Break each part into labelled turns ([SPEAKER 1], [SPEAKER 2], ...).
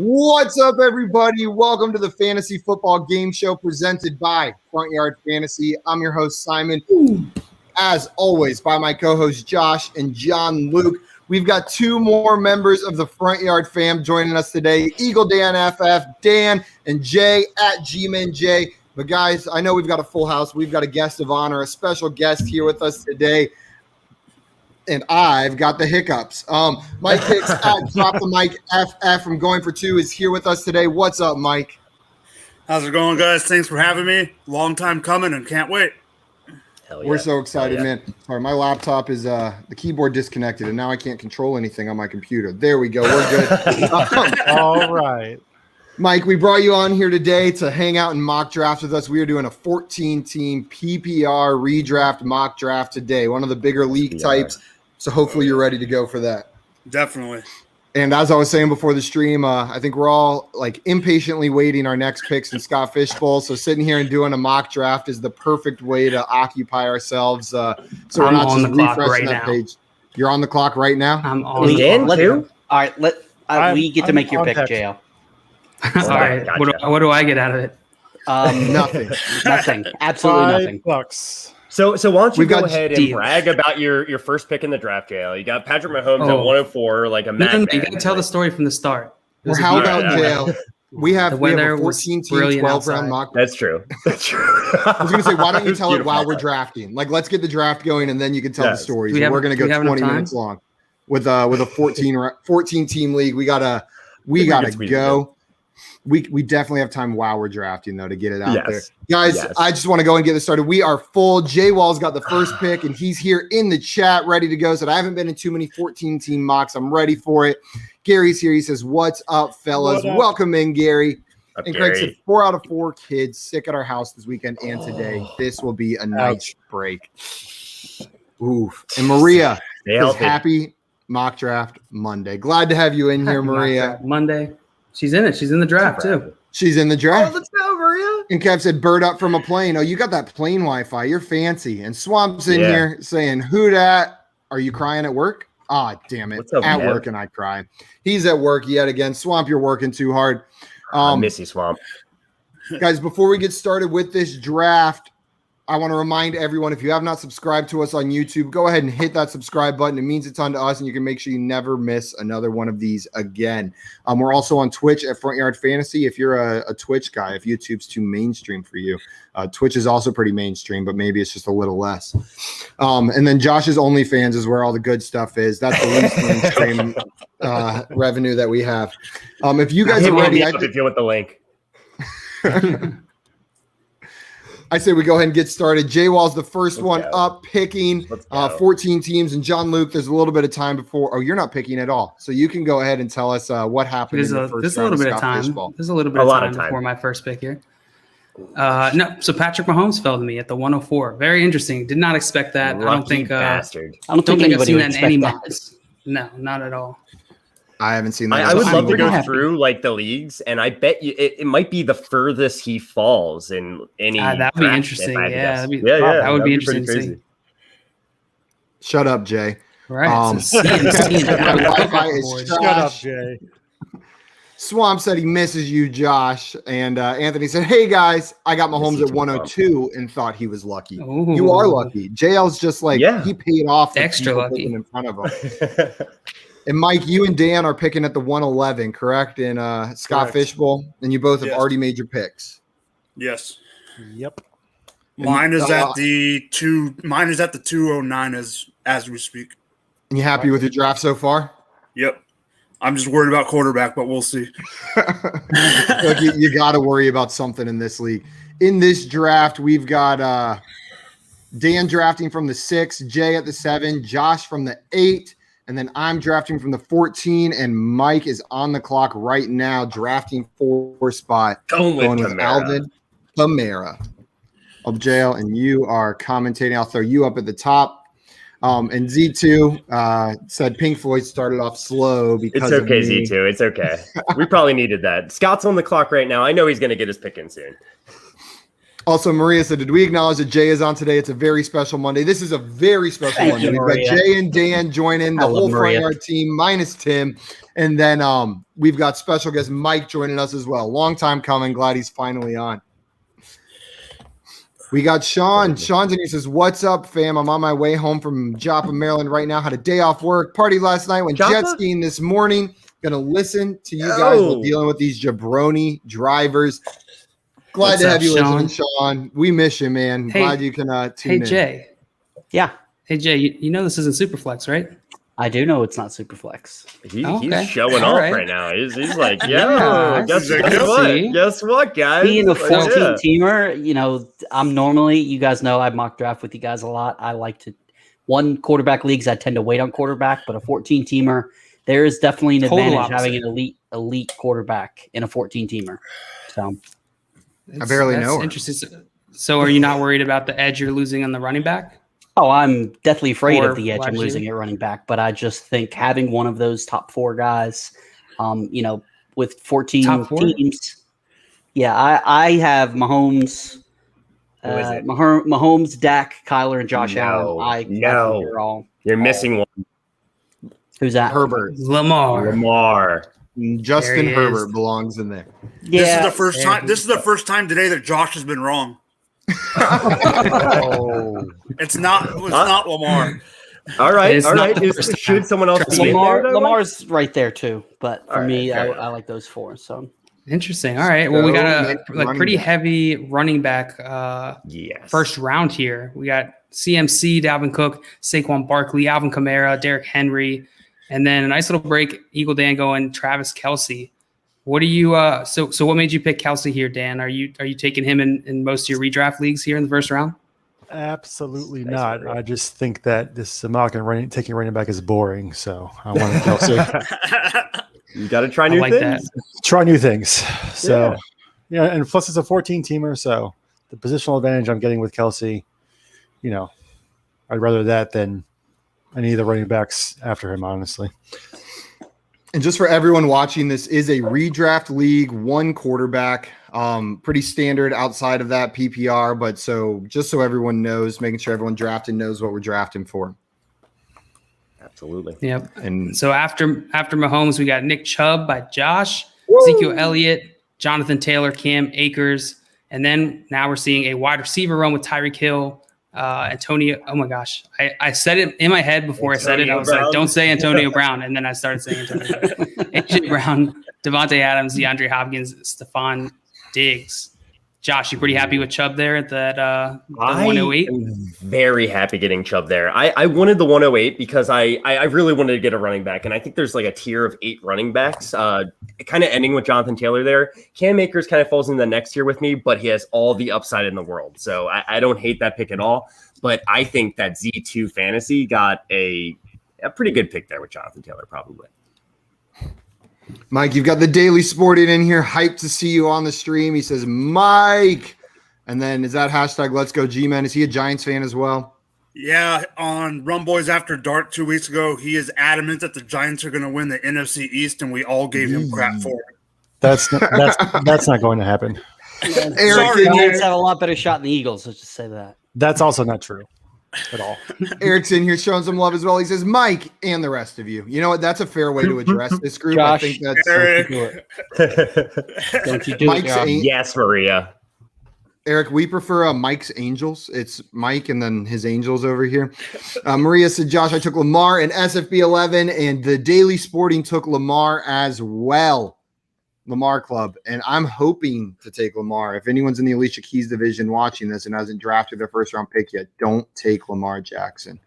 [SPEAKER 1] What's up, everybody? Welcome to the Fantasy Football Game Show presented by Front Yard Fantasy. I'm your host, Simon. As always, by my co-hosts, Josh and John Luke. We've got two more members of the Front Yard fam joining us today, Eagle Dan FF, Dan, and Jay at G-Man J. But guys, I know we've got a full house. We've got a guest of honor, a special guest here with us today. And I've got the hiccups. Mike Hicks at Drop the Mic FF from Going for Two is here with us today. What's up, Mike?
[SPEAKER 2] How's it going, guys? Thanks for having me. Long time coming and can't wait.
[SPEAKER 3] Hell yeah.
[SPEAKER 1] We're so excited, man. Sorry, my laptop is the keyboard disconnected, and now I can't control anything on my computer. There we go. We're good.
[SPEAKER 4] All right.
[SPEAKER 1] Mike, we brought you on here today to hang out and mock draft with us. We are doing a 14-team PPR redraft mock draft today, one of the bigger league types. So hopefully you're ready to go for that.
[SPEAKER 2] Definitely.
[SPEAKER 1] And as I was saying before the stream, I think we're all like impatiently waiting our next picks in Scott Fishbowl. So sitting here and doing a mock draft is the perfect way to occupy ourselves. So we're not just refreshing that page. You're on the clock right now?
[SPEAKER 3] I'm on the clock too? All right, we get to make your pick, JL.
[SPEAKER 5] All right. Gotcha. What do I get out of it?
[SPEAKER 1] Nothing.
[SPEAKER 3] Nothing. Absolutely nothing.
[SPEAKER 4] $5.
[SPEAKER 6] So why don't you go ahead and brag about your first pick in the draft, JL? You got Patrick Mahomes at 104, like a madman.
[SPEAKER 5] You got to tell the story from the start.
[SPEAKER 1] Well, how about JL? We have a 14-team, 12-round mock.
[SPEAKER 6] That's true. That's true.
[SPEAKER 1] I was going to say, why don't you tell it while we're drafting? Like, let's get the draft going, and then you can tell the stories. We're going to go 20 minutes long with a 14-team league. We gotta go. We definitely have time while we're drafting, though, to get it out there. Guys, I just want to go and get this started. We are full. Jay Wall's got the first pick, and he's here in the chat ready to go. So I haven't been in too many 14-team mocks. I'm ready for it. Gary's here. He says, what's up, fellas? Welcome in, Gary. And Craig said 4 out of 4 kids sick at our house this weekend and today. This will be a nice break. Oof. And Maria says, happy mock draft Monday. Glad to have you in here, Maria.
[SPEAKER 5] Monday. She's in it. She's in the draft, too.
[SPEAKER 1] She's in the draft.
[SPEAKER 6] Oh, let's go, Maria.
[SPEAKER 1] And Kev said, bird up from a plane. Oh, you got that plane Wi-Fi. You're fancy. And Swamp's in here saying, who dat? Are you crying at work? Ah, damn it. Up, at work and I cry. He's at work yet again. Swamp, you're working too hard.
[SPEAKER 6] I miss you, Swamp.
[SPEAKER 1] Guys, before we get started with this draft, I want to remind everyone, if you have not subscribed to us on YouTube, go ahead and hit that subscribe button. It means a ton to us, and you can make sure you never miss another one of these again. We're also on Twitch at Front Yard Fantasy. If you're a Twitch guy, if YouTube's too mainstream for you, Twitch is also pretty mainstream, but maybe it's just a little less. And then Josh's OnlyFans is where all the good stuff is. That's the least mainstream revenue that we have. If you guys are ready,
[SPEAKER 6] if you want the link.
[SPEAKER 1] I say we go ahead and get started. Jay Wall's the first one up, picking 14 teams. And John Luke, there's a little bit of time before. Oh, you're not picking at all. So you can go ahead and tell us what happened in the first round.
[SPEAKER 5] There's a little bit of time. There's a little bit of time before my first pick here. No, so Patrick Mahomes fell to me at the 104. Very interesting. Did not expect that.
[SPEAKER 6] Lucky
[SPEAKER 5] I don't think
[SPEAKER 3] bastard.
[SPEAKER 5] I don't think I've seen that in any mocks. No, not at all.
[SPEAKER 1] I haven't seen that.
[SPEAKER 6] I would love to go through like the leagues, and I bet you it might be the furthest he falls in any.
[SPEAKER 5] That would be interesting. Yeah,
[SPEAKER 6] that
[SPEAKER 5] would be interesting to see.
[SPEAKER 1] Shut up, Jay.
[SPEAKER 5] Right.
[SPEAKER 4] Shut up, Jay.
[SPEAKER 1] Swamp said he misses you, Josh. And Anthony said, hey, guys, I got Mahomes at 102 and thought he was lucky.
[SPEAKER 5] Ooh.
[SPEAKER 1] You are lucky. JL's just like, he paid off the
[SPEAKER 5] extra lucky
[SPEAKER 1] in front of him. And Mike, you and Dan are picking at the 111, correct? In Scott Fishbowl, and you both have already made your picks.
[SPEAKER 2] Yes.
[SPEAKER 4] Yep.
[SPEAKER 2] Mine is at the 209 as we speak.
[SPEAKER 1] And you happy with your draft so far?
[SPEAKER 2] Yep. I'm just worried about quarterback, but we'll see.
[SPEAKER 1] Look, you got to worry about something in this league. In this draft, we've got Dan drafting from the 6, Jay at the 7, Josh from the 8. And then I'm drafting from the 14, and Mike is on the clock right now, drafting 4 spot.
[SPEAKER 6] Going
[SPEAKER 1] with Alvin Kamara of jail, and you are commentating. I'll throw you up at the top. And Z2 said Pink Floyd started off slow because
[SPEAKER 6] it's okay,
[SPEAKER 1] of me.
[SPEAKER 6] Z2. It's okay. We probably needed that. Scott's on the clock right now. I know he's going to get his pick in soon.
[SPEAKER 1] Also, Maria said, did we acknowledge that Jay is on today? It's a very special Monday. This is a very special Monday. We've got Jay and Dan joining the whole Front Yard team minus Tim. And then we've got special guest Mike joining us as well. Long time coming. Glad he's finally on. We got Sean. Sean's in here, says, what's up, fam? I'm on my way home from Joppa, Maryland right now. Had a day off work. Party last night. Went jet skiing this morning. Going to listen to you guys while dealing with these jabroni drivers. Glad to have you listening, Sean. We miss you, man. Hey, glad you can tune in.
[SPEAKER 5] Hey, Jay.
[SPEAKER 3] Yeah.
[SPEAKER 5] Hey, Jay, you know this isn't Superflex, right?
[SPEAKER 3] I do know it's not Superflex.
[SPEAKER 6] He's showing off right now. He's like, guess what, guys?
[SPEAKER 3] Being a 14-teamer, I'm normally, you guys know I mock draft with you guys a lot. I like to, one quarterback leagues, I tend to wait on quarterback, but a 14-teamer, there is definitely an advantage having an elite quarterback in a 14-teamer. So
[SPEAKER 1] I barely know her.
[SPEAKER 5] Interesting. So are you not worried about the edge you're losing on the running back?
[SPEAKER 3] Oh, I'm definitely afraid of the edge I'm losing at running back, but I just think having one of those top 4 guys, with 14 teams. Yeah, I have Mahomes, Dak, Kyler, and Josh Allen.
[SPEAKER 6] You're missing one.
[SPEAKER 3] Who's that?
[SPEAKER 1] Herbert.
[SPEAKER 6] Lamar.
[SPEAKER 1] Justin Herbert belongs in there.
[SPEAKER 2] Yeah, this is the first time. This is the first time today that Josh has been wrong. It's not Lamar.
[SPEAKER 6] All right. Should someone else be
[SPEAKER 3] Lamar's right there too, but for me, I like those 4. So
[SPEAKER 5] interesting. All right. Well, we got a pretty heavy running back first round here. We got CMC, Dalvin Cook, Saquon Barkley, Alvin Kamara, Derrick Henry, and then a nice little break. Eagle Dan going Travis Kelce. What do you so what made you pick Kelce here, Dan? Are you taking him in most of your redraft leagues here in the first round?
[SPEAKER 4] Absolutely not. I just think that this mock and taking running back is boring. So I wanted Kelce.
[SPEAKER 6] You got to try new things.
[SPEAKER 4] Try new things. So and plus it's a 14-teamer. So the positional advantage I'm getting with Kelce, I'd rather that than any of the running backs after him, honestly.
[SPEAKER 1] And just for everyone watching, this is a redraft league, 1 quarterback, pretty standard outside of that PPR. But just so everyone knows, making sure everyone drafting knows what we're drafting for.
[SPEAKER 6] Absolutely.
[SPEAKER 5] Yep.
[SPEAKER 1] And
[SPEAKER 5] so after Mahomes, we got Nick Chubb by Josh, Ezekiel Elliott, Jonathan Taylor, Cam Akers. And then now we're seeing a wide receiver run with Tyreek Hill, Antonio. Oh my gosh. I said it in my head before Antonio I said it. I was Brown. Like, don't say Antonio Brown. And then I started saying Antonio Brown. AJ Brown, Devontae Adams, DeAndre Hopkins, Stephon Diggs. Josh, you pretty happy with Chubb there at that 108?
[SPEAKER 6] I'm very happy getting Chubb there. I wanted the 108 because I really wanted to get a running back. And I think there's like a tier of 8 running backs, kind of ending with Jonathan Taylor there. Cam Akers kind of falls in the next tier with me, but he has all the upside in the world. So I don't hate that pick at all. But I think that Z2 Fantasy got a pretty good pick there with Jonathan Taylor, probably.
[SPEAKER 1] Mike, you've got the Daily Sporting in here. Hyped to see you on the stream. He says, Mike. And then is that hashtag Let's Go G-Man? Is he a Giants fan as well?
[SPEAKER 2] Yeah, on Run Boys After Dark 2 weeks ago, he is adamant that the Giants are going to win the NFC East, and we all gave him crap for it.
[SPEAKER 4] That's not going to happen.
[SPEAKER 3] The Giants have a lot better shot than the Eagles. Let's just say that.
[SPEAKER 4] That's also not true at all.
[SPEAKER 1] Eric's in here showing some love as well. He says, Mike and the rest of you. You know what? That's a fair way to address this group.
[SPEAKER 3] Josh,
[SPEAKER 1] I think that's
[SPEAKER 2] Eric.
[SPEAKER 3] Don't you do
[SPEAKER 1] Mike's
[SPEAKER 3] it,
[SPEAKER 6] yes, Maria.
[SPEAKER 1] Eric, we prefer Mike's Angels. It's Mike and then his Angels over here. Maria said, Josh, I took Lamar and SFB 11, and the Daily Sporting took Lamar as well. Lamar Club. And I'm hoping to take Lamar. If anyone's in the Alicia Keys division watching this and hasn't drafted their first round pick yet, don't take Lamar Jackson.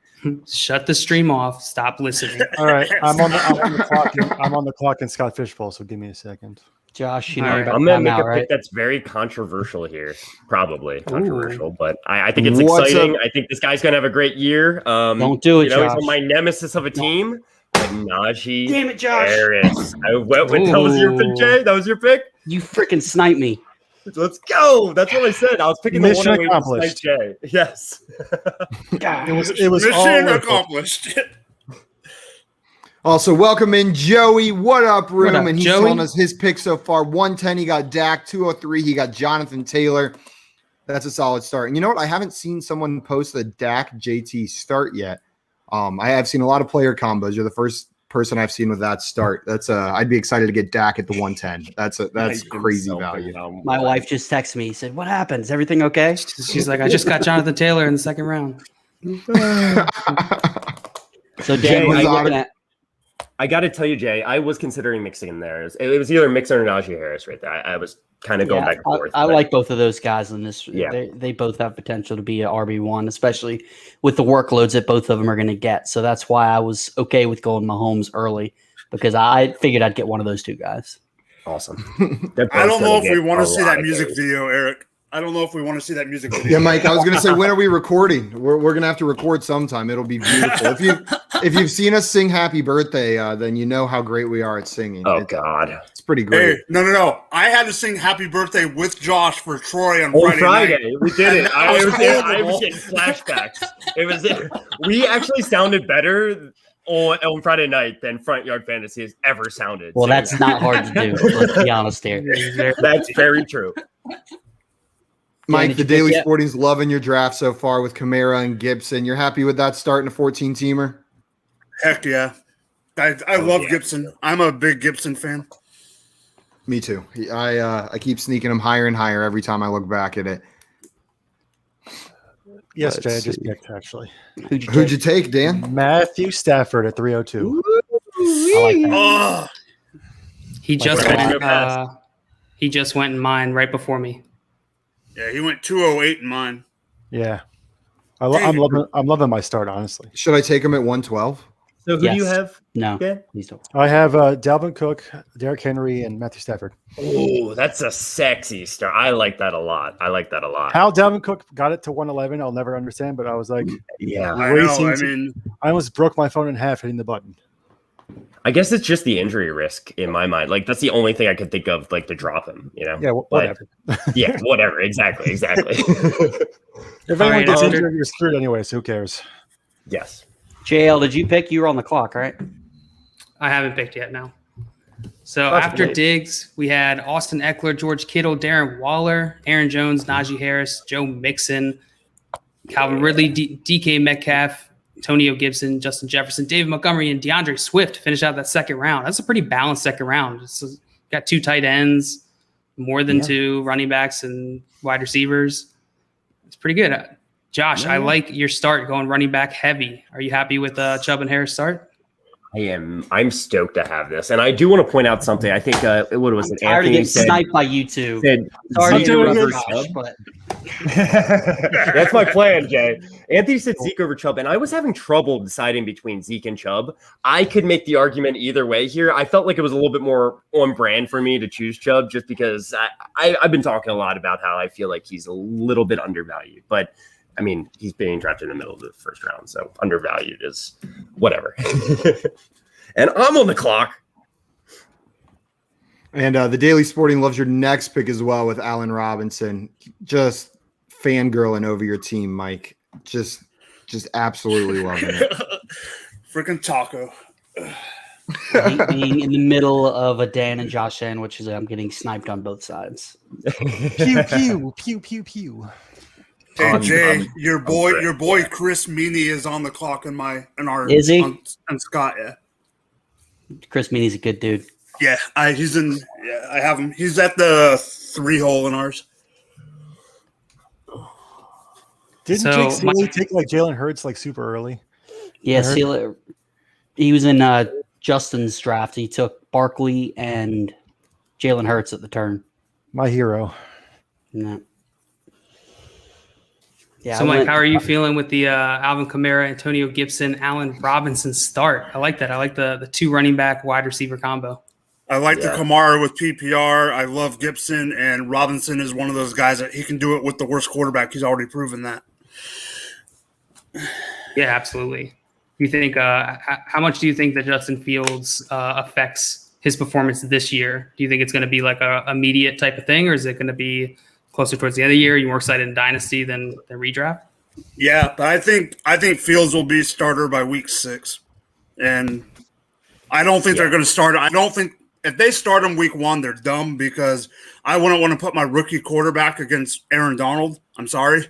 [SPEAKER 5] Shut the stream off. Stop listening.
[SPEAKER 4] All right. I'm on the clock. I'm on the clock in Scott Fishbowl, so give me a second.
[SPEAKER 3] Josh,
[SPEAKER 6] I'm going to make a pick that's very controversial here. Probably controversial, but I think it's exciting. I think this guy's going to have a great year.
[SPEAKER 3] Don't do it, Josh.
[SPEAKER 6] He's on my nemesis of a team. Najee
[SPEAKER 3] Damn it, Josh.
[SPEAKER 6] Harris. I went with that was your pick, Jay. That was your pick?
[SPEAKER 3] You freaking sniped me.
[SPEAKER 6] Let's go. That's what I said. I was picking
[SPEAKER 4] Mission
[SPEAKER 6] the one
[SPEAKER 4] accomplished.
[SPEAKER 6] Jay. Yes.
[SPEAKER 4] It was
[SPEAKER 2] mission
[SPEAKER 4] all
[SPEAKER 2] accomplished.
[SPEAKER 1] Also, welcome in Joey. What up, room?
[SPEAKER 5] What up,
[SPEAKER 1] and he's
[SPEAKER 5] Joey?
[SPEAKER 1] telling us his pick so far. 110, he got Dak. 203, he got Jonathan Taylor. That's a solid start. And you know what? I haven't seen someone post the Dak JT start yet. I have seen a lot of player combos. You're the first person I've seen with that start. That's I'd be excited to get Dak at the 110. That's crazy value.
[SPEAKER 3] My wife just texted me. Said, "What happened? Is everything okay?"
[SPEAKER 5] She's like, "I just got Jonathan Taylor in the second round."
[SPEAKER 3] So Dan, what are you looking at?
[SPEAKER 6] I got to tell you, Jay, I was considering mixing in there. It was either Mixon or Najee Harris right there. I was kind of going back and forth.
[SPEAKER 3] I like both of those guys in this. Yeah. They both have potential to be an RB1, especially with the workloads that both of them are going to get. So that's why I was okay with going Mahomes early, because I figured I'd get one of those two guys.
[SPEAKER 6] Awesome.
[SPEAKER 2] I don't know if we want to see that music video, Eric. I don't know if we want to see that music video.
[SPEAKER 1] Yeah, Mike, I was going to say, when are we recording? We're going to have to record sometime. It'll be beautiful. If you've seen us sing Happy Birthday, then you know how great we are at singing.
[SPEAKER 6] God.
[SPEAKER 1] It's pretty great.
[SPEAKER 2] Hey, no. I had to sing Happy Birthday with Josh for Troy on Friday night.
[SPEAKER 6] We did it. I was getting flashbacks. We actually sounded better on Friday night than Front Yard Fantasy has ever sounded.
[SPEAKER 3] Well, that's not hard to do. Let's be honest here.
[SPEAKER 6] That's very true.
[SPEAKER 1] Mike, the Daily Sporting's loving your draft so far with Kamara and Gibson. You're happy with that start in a 14-teamer?
[SPEAKER 2] Heck yeah. I love Gibson. I'm a big Gibson fan.
[SPEAKER 1] Me too. I keep sneaking him higher and higher every time I look back at it.
[SPEAKER 4] Yes, Jay, I just picked, actually.
[SPEAKER 1] Who'd you take, Dan?
[SPEAKER 4] Matthew Stafford at 302.
[SPEAKER 3] I like that.
[SPEAKER 5] He just went in mine right before me.
[SPEAKER 2] Yeah, he went 208 in mine.
[SPEAKER 4] Yeah. I'm loving my start, honestly.
[SPEAKER 1] Should I take him at 112?
[SPEAKER 6] So who do you have?
[SPEAKER 3] No.
[SPEAKER 4] I have Dalvin Cook, Derrick Henry, and Matthew Stafford.
[SPEAKER 6] Oh, that's a sexy start. I like that a lot.
[SPEAKER 4] How Dalvin Cook got it to 111, I'll never understand, but I was like,
[SPEAKER 6] yeah.
[SPEAKER 4] I almost broke my phone in half hitting the button.
[SPEAKER 6] I guess it's just the injury risk in my mind. Like, that's the only thing I could think of, like, to drop him, you know?
[SPEAKER 4] Yeah, whatever.
[SPEAKER 6] Yeah, whatever. Exactly.
[SPEAKER 4] If anyone gets injured, you're screwed anyway, so who cares?
[SPEAKER 6] Yes.
[SPEAKER 3] JL, did you pick? You were on the clock, right?
[SPEAKER 5] I haven't picked yet, no. So after Diggs, we had Austin Eckler, George Kittle, Darren Waller, Aaron Jones, Najee Harris, Joe Mixon, Calvin Ridley, DK Metcalf, Antonio Gibson, Justin Jefferson, David Montgomery, and DeAndre Swift finish out that second round. That's a pretty balanced second round. It's got 2 tight ends, more than 2 running backs and wide receivers. It's pretty good. Josh, I like your start going running back heavy. Are you happy with Chubb and Harris start?
[SPEAKER 6] I am. I'm stoked to have this, and I do want to point out something. I think what was it?
[SPEAKER 3] I'm tired of getting sniped by you two.
[SPEAKER 6] Sorry to interrupt, but that's my plan, Jay. Anthony said Zeke over Chubb, and I was having trouble deciding between Zeke and Chubb. I could make the argument either way here. I felt like it was a little bit more on brand for me to choose Chubb, just because I've been talking a lot about how I feel like he's a little bit undervalued, but. I mean, he's being drafted in the middle of the first round, so undervalued is whatever. And I'm on the clock.
[SPEAKER 1] And the Daily Sporting loves your next pick as well with Allen Robinson. Just fangirling over your team, Mike. Just absolutely loving it.
[SPEAKER 2] Freaking taco.
[SPEAKER 3] I hate being in the middle of a Dan and Josh sandwich, which is I'm getting sniped on both sides.
[SPEAKER 4] Pew, pew, pew, pew, pew.
[SPEAKER 2] Hey Jay, your boy Chris Meany is on the clock in our
[SPEAKER 3] is he?
[SPEAKER 2] On Scott, yeah.
[SPEAKER 3] Chris Meany's a good dude.
[SPEAKER 2] Yeah, I have him. He's at the 3 hole in ours.
[SPEAKER 4] Didn't Jake Seeley take like Jalen Hurts like super early?
[SPEAKER 3] Yeah, Seeley. He was in Justin's draft. He took Barkley and Jalen Hurts at the turn.
[SPEAKER 4] My hero.
[SPEAKER 3] No.
[SPEAKER 5] Yeah, so, Mike, how are you feeling with the Alvin Kamara, Antonio Gibson, Allen Robinson start? I like that. I like the 2 running back wide receiver combo.
[SPEAKER 2] I like the Kamara with PPR. I love Gibson, and Robinson is one of those guys that he can do it with the worst quarterback. He's already proven that.
[SPEAKER 5] Yeah, absolutely. You think how much do you think that Justin Fields affects his performance this year? Do you think it's going to be like a immediate type of thing, or is it going to be closer towards the end of the year? Are you more excited in Dynasty than redraft?
[SPEAKER 2] Yeah, but I think Fields will be starter by week 6. And I don't think they're going to start. I don't think if they start him week 1, they're dumb because I wouldn't want to put my rookie quarterback against Aaron Donald. I'm sorry.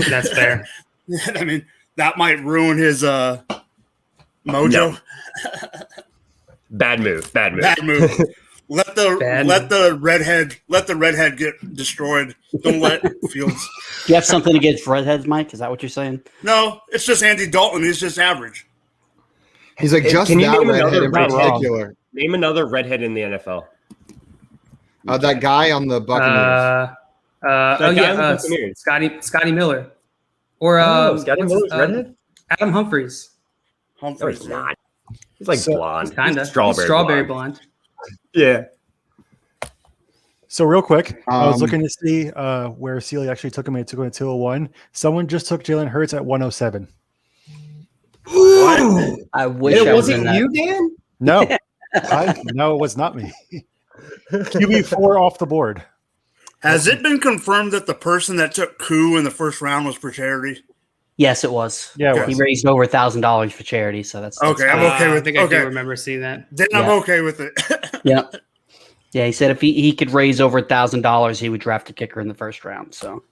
[SPEAKER 5] That's fair.
[SPEAKER 2] I mean, that might ruin his mojo.
[SPEAKER 6] No. Bad move. Let the redhead get destroyed. Don't let Fields.
[SPEAKER 3] Do you have something against redheads, Mike? Is that what you're saying?
[SPEAKER 2] No, it's just Andy Dalton. He's just average.
[SPEAKER 1] He's like just that redhead in particular.
[SPEAKER 6] Name another redhead in the NFL.
[SPEAKER 1] That guy on the Buccaneers.
[SPEAKER 5] Scotty Miller. Or
[SPEAKER 6] Scotty Miller's redhead?
[SPEAKER 5] Adam Humphries.
[SPEAKER 6] No, he's not. He's like blonde.
[SPEAKER 5] Kind of.
[SPEAKER 6] Strawberry
[SPEAKER 5] blonde.
[SPEAKER 6] Yeah.
[SPEAKER 4] So real quick, I was looking to see where Sealy actually took him. He took him at 201. Someone just took Jalen Hurts at 107.
[SPEAKER 6] What?
[SPEAKER 3] I wish it
[SPEAKER 6] wasn't you, Dan?
[SPEAKER 4] No. No, it was not me. QB4 off the board.
[SPEAKER 2] Has it been confirmed that the person that took Koo in the first round was for charity?
[SPEAKER 3] Yes, it was.
[SPEAKER 4] Yeah,
[SPEAKER 3] he raised over $1,000 for charity, so that's
[SPEAKER 2] okay. I'm okay with.
[SPEAKER 5] I think I do remember seeing that.
[SPEAKER 2] Then I'm okay with it.
[SPEAKER 3] Yeah. Yeah, he said if he could raise over $1,000, he would draft a kicker in the first round. So,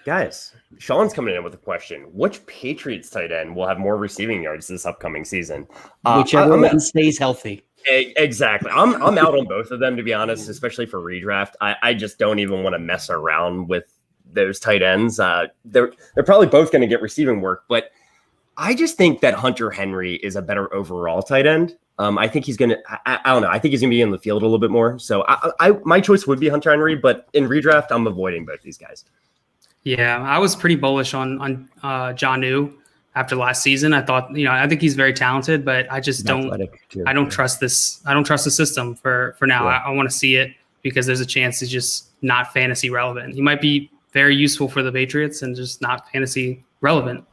[SPEAKER 6] guys, Sean's coming in with a question: which Patriots tight end will have more receiving yards this upcoming season?
[SPEAKER 3] Whichever one stays healthy.
[SPEAKER 6] Exactly. I'm out on both of them, to be honest, especially for redraft. I just don't even want to mess around with those tight ends. They're probably both going to get receiving work, but I just think that Hunter Henry is a better overall tight end. I think he's going to, I don't know. I think he's going to be in the field a little bit more. So my choice would be Hunter Henry, but in redraft, I'm avoiding both these guys.
[SPEAKER 5] Yeah, I was pretty bullish on Jonnu after last season. I thought, I think he's very talented, but I just don't trust this. I don't trust the system for now. Yeah. I want to see it because there's a chance he's just not fantasy relevant. He might be very useful for the Patriots and just not fantasy relevant.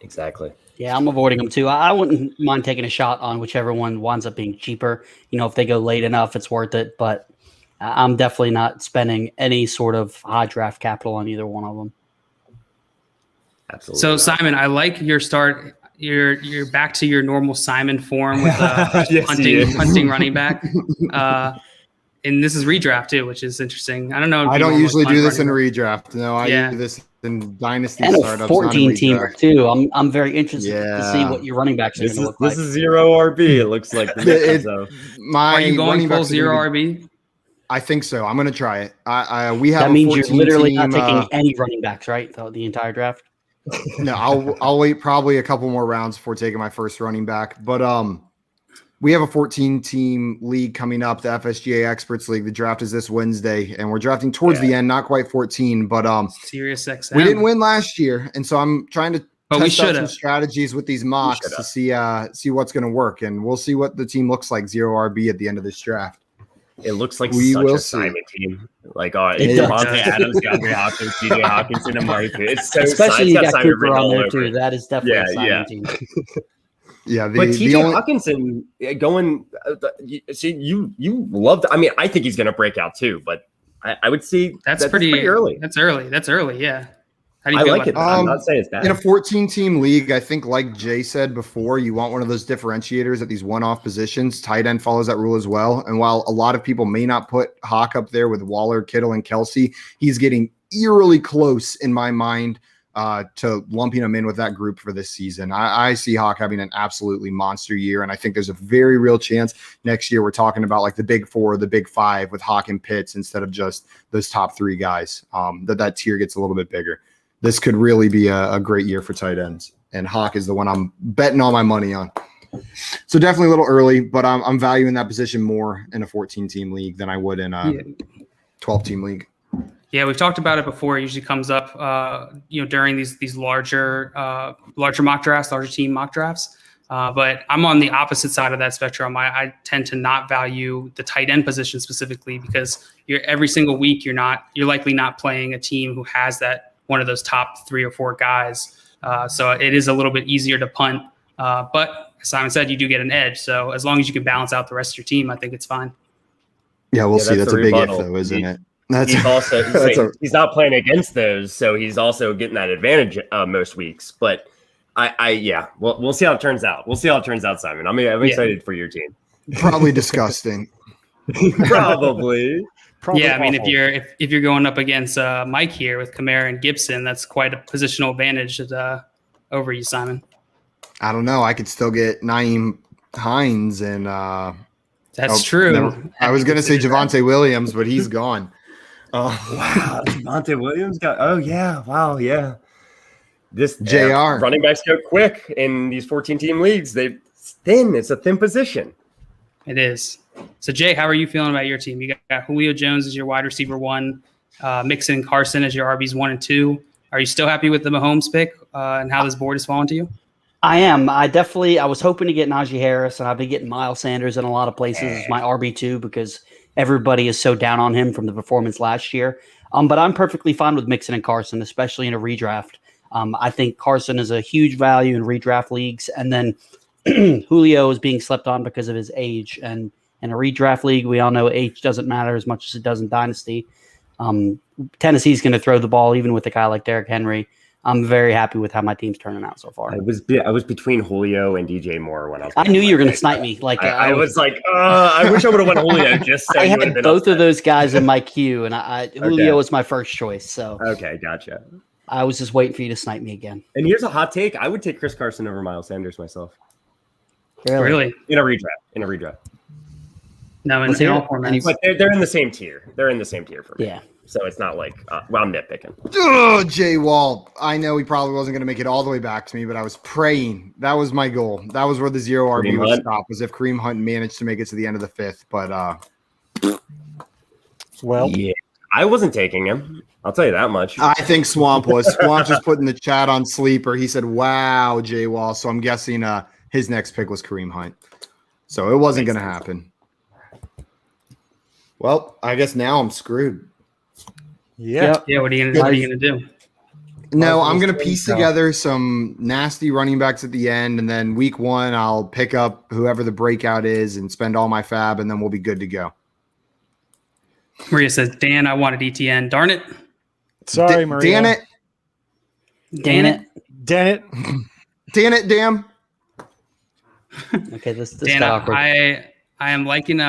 [SPEAKER 6] Exactly.
[SPEAKER 3] Yeah, I'm avoiding them too. I wouldn't mind taking a shot on whichever one winds up being cheaper. If they go late enough, it's worth it. But I'm definitely not spending any sort of high draft capital on either one of them.
[SPEAKER 6] Absolutely.
[SPEAKER 5] So, Simon, I like your start. You're back to your normal Simon form with
[SPEAKER 6] yes,
[SPEAKER 5] hunting running back. And this is redraft too, which is interesting. I don't know.
[SPEAKER 1] I don't usually do this in redraft. No, I do this in dynasty
[SPEAKER 3] and
[SPEAKER 1] startups.
[SPEAKER 3] A 14-teamer too. I'm very interested to see what your running backs are going to look like.
[SPEAKER 6] This is zero RB. It looks like.
[SPEAKER 5] Are you going full zero RB?
[SPEAKER 1] I think so. I'm going to try it. We have.
[SPEAKER 3] That means you're literally not taking any running backs, right? The entire draft.
[SPEAKER 1] No, I'll wait probably a couple more rounds before taking my first running back. But we have a 14-team league coming up, the FSGA Experts League. The draft is this Wednesday, and we're drafting towards the end, not quite 14, but
[SPEAKER 5] Sirius XM.
[SPEAKER 1] We didn't win last year, and so I'm trying to test out some strategies with these mocks to see what's going to work, and we'll see what the team looks like, zero RB at the end of this draft.
[SPEAKER 6] It looks like such a Simon team. Like, Devontae Adams, DeAndre Hopkins, DJ Hawkinson, and Mike. It's so
[SPEAKER 3] especially you got Cooper on there too. That is definitely a Simon team.
[SPEAKER 1] Yeah,
[SPEAKER 6] but TJ Hawkinson going. You loved. I mean, I think he's going to break out too. But I would see
[SPEAKER 5] that's pretty early. That's early. Yeah. How do you feel
[SPEAKER 6] like it. I'm not saying it's bad.
[SPEAKER 1] In a 14-team league, I think, like Jay said before, you want one of those differentiators at these one-off positions. Tight end follows that rule as well. And while a lot of people may not put Hawk up there with Waller, Kittle, and Kelsey, he's getting eerily close in my mind to lumping him in with that group for this season. I see Hawk having an absolutely monster year, and I think there's a very real chance next year we're talking about like the big four, the big five with Hawk and Pitts instead of just those top three guys, that tier gets a little bit bigger. This could really be a great year for tight ends, and Hawk is the one I'm betting all my money on. So definitely a little early, but I'm valuing that position more in a 14-team league than I would in a 12-team league.
[SPEAKER 5] Yeah, we've talked about it before. It usually comes up, during these larger mock drafts, larger team mock drafts. But I'm on the opposite side of that spectrum. I tend to not value the tight end position specifically because every single week you're likely not playing a team who has that one of those top 3 or 4 guys. So it is a little bit easier to punt. But as Simon said, you do get an edge. So as long as you can balance out the rest of your team, I think it's fine.
[SPEAKER 1] Yeah, we'll see. That's a big if, though, isn't it?
[SPEAKER 6] He's not playing against those, so he's also getting that advantage most weeks. But we'll see how it turns out. We'll see how it turns out, Simon. I'm excited for your team.
[SPEAKER 1] Probably disgusting.
[SPEAKER 6] Probably.
[SPEAKER 5] Yeah, I mean, if you're going up against Mike here with Kamara and Gibson, that's quite a positional advantage over you, Simon.
[SPEAKER 1] I don't know. I could still get Naeem Hines and
[SPEAKER 5] that's true.
[SPEAKER 1] I was going to say Javonte Williams, but he's gone.
[SPEAKER 6] Wow, Javonte Williams got. Oh yeah, wow, yeah. This
[SPEAKER 1] JR
[SPEAKER 6] running backs go quick in these 14-team leagues. It's thin. It's a thin position.
[SPEAKER 5] It is. So Jay, how are you feeling about your team? You got Julio Jones as your wide receiver 1, Mixon and Carson as your RBs 1 and 2. Are you still happy with the Mahomes pick and how this board is falling to you?
[SPEAKER 3] I am. I was hoping to get Najee Harris, and I've been getting Miles Sanders in a lot of places as my RB2 because everybody is so down on him from the performance last year. But I'm perfectly fine with Mixon and Carson, especially in a redraft. I think Carson is a huge value in redraft leagues, and then Julio is being slept on because of his age. And in a redraft league, we all know age doesn't matter as much as it does in Dynasty. Tennessee's going to throw the ball even with a guy like Derrick Henry. I'm very happy with how my team's turning out so far.
[SPEAKER 6] I was between Julio and DJ Moore when I was.
[SPEAKER 3] I knew you were going to snipe me.
[SPEAKER 6] I was like, I wish I would have went Julio just so
[SPEAKER 3] I
[SPEAKER 6] you would have
[SPEAKER 3] had
[SPEAKER 6] been
[SPEAKER 3] both
[SPEAKER 6] upset.
[SPEAKER 3] of those guys in my queue, and Julio was my first choice. So
[SPEAKER 6] okay, gotcha.
[SPEAKER 3] I was just waiting for you to snipe me again.
[SPEAKER 6] And here's a hot take: I would take Chris Carson over Miles Sanders myself.
[SPEAKER 5] Really?
[SPEAKER 6] In a redraft.
[SPEAKER 5] No, in all formats.
[SPEAKER 6] But they're in the same tier. They're in the same tier for me.
[SPEAKER 3] Yeah.
[SPEAKER 6] So it's not like, I'm nitpicking.
[SPEAKER 1] Oh, Jay Wall. I know he probably wasn't going to make it all the way back to me, but I was praying. That was my goal. That was where the zero RB would stop, was if Kareem Hunt managed to make it to the end of the 5th. But,
[SPEAKER 4] well,
[SPEAKER 6] yeah, I wasn't taking him. I'll tell you that much.
[SPEAKER 1] I think Swamp was. Swamp just put in the chat on Sleeper. He said, wow, Jay Wall. So I'm guessing his next pick was Kareem Hunt. So it wasn't going to happen. Well, I guess now I'm screwed.
[SPEAKER 4] Yeah.
[SPEAKER 5] Yeah. What are you gonna do?
[SPEAKER 1] No, I'm gonna piece together some nasty running backs at the end, and then week 1 I'll pick up whoever the breakout is and spend all my fab, and then we'll be good to go.
[SPEAKER 5] Maria says, Dan, I wanted ETN. Darn it.
[SPEAKER 4] Sorry, Maria.
[SPEAKER 1] Damn it.
[SPEAKER 3] Damn it.
[SPEAKER 4] Damn it.
[SPEAKER 1] Damn it, damn.
[SPEAKER 3] Okay, this
[SPEAKER 5] Dan,
[SPEAKER 3] got awkward.
[SPEAKER 5] I am liking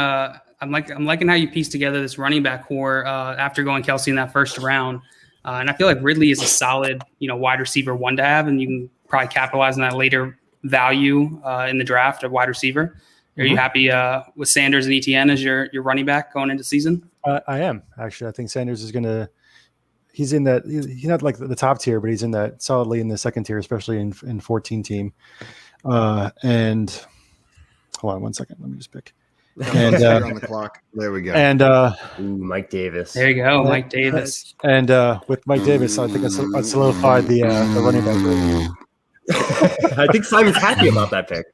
[SPEAKER 5] I'm liking how you piece together this running back core after going Kelsey in that first round. And I feel like Ridley is a solid, wide receiver 1 to have, and you can probably capitalize on that later value in the draft of wide receiver. Are you happy with Sanders and ETN as your running back going into season?
[SPEAKER 4] I am, actually. I think Sanders is going to – he's in that – he's not like the top tier, but he's in that solidly in the second tier, especially in 14 team. And hold on one second. Let me just pick. And
[SPEAKER 1] on the clock. There we go.
[SPEAKER 4] And
[SPEAKER 6] Mike Davis.
[SPEAKER 5] There you go, Mike Davis.
[SPEAKER 4] And with Mike Davis, I think I solidified the running back rating.
[SPEAKER 6] I think Simon's happy about that pick.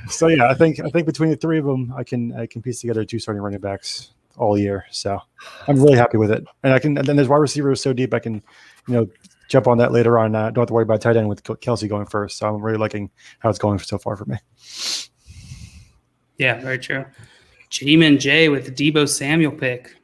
[SPEAKER 4] So yeah, I think between the 3 of them, I can piece together 2 starting running backs all year. So I'm really happy with it. And then there's wide receivers so deep I can, jump on that later on. Don't have to worry about tight end with Kelsey going first. So I'm really liking how it's going so far for me.
[SPEAKER 5] Yeah, very true. G-Man J with the Deebo Samuel pick.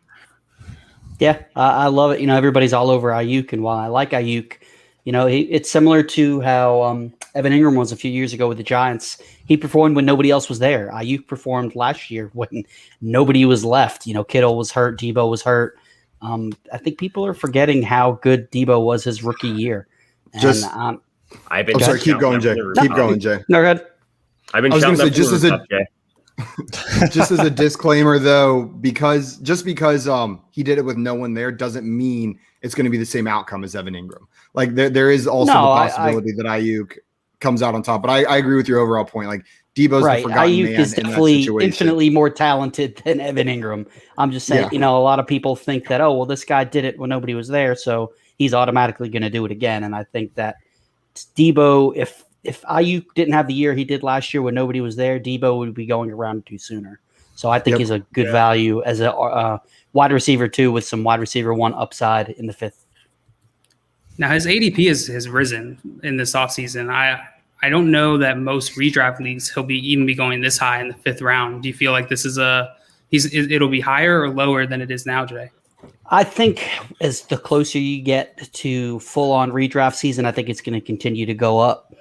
[SPEAKER 3] Yeah, I love it. Everybody's all over Ayuk, and while I like Ayuk, it's similar to how Evan Ingram was a few years ago with the Giants. He performed when nobody else was there. Ayuk performed last year when nobody was left. Kittle was hurt, Deebo was hurt. I think people are forgetting how good Deebo was his rookie year. And,
[SPEAKER 6] I'm
[SPEAKER 1] sorry, keep going, Jay. Keep going, Jay.
[SPEAKER 3] No, go ahead.
[SPEAKER 6] I've been
[SPEAKER 1] I was going to say,
[SPEAKER 6] just
[SPEAKER 1] as a disclaimer, though, because he did it with no one there doesn't mean it's going to be the same outcome as Evan Ingram. Like there is also the possibility that Ayuk comes out on top. But I agree with your overall point. Like Deebo's the forgotten
[SPEAKER 3] Ayuk
[SPEAKER 1] man
[SPEAKER 3] is definitely infinitely more talented than Evan Ingram. I'm just saying, a lot of people think that, this guy did it when nobody was there, so he's automatically going to do it again. And I think that Deebo, if Ayuk didn't have the year he did last year when nobody was there, Deebo would be going around 2 sooner. So I think he's a good value as a wide receiver 2 with some wide receiver 1 upside in the 5th.
[SPEAKER 5] Now his ADP has risen in this offseason. I don't know that most redraft leagues he'll be going this high in the 5th round. Do you feel like this is it'll be higher or lower than it is now, Jay?
[SPEAKER 3] I think as the closer you get to full on redraft season, I think it's going to continue to go up.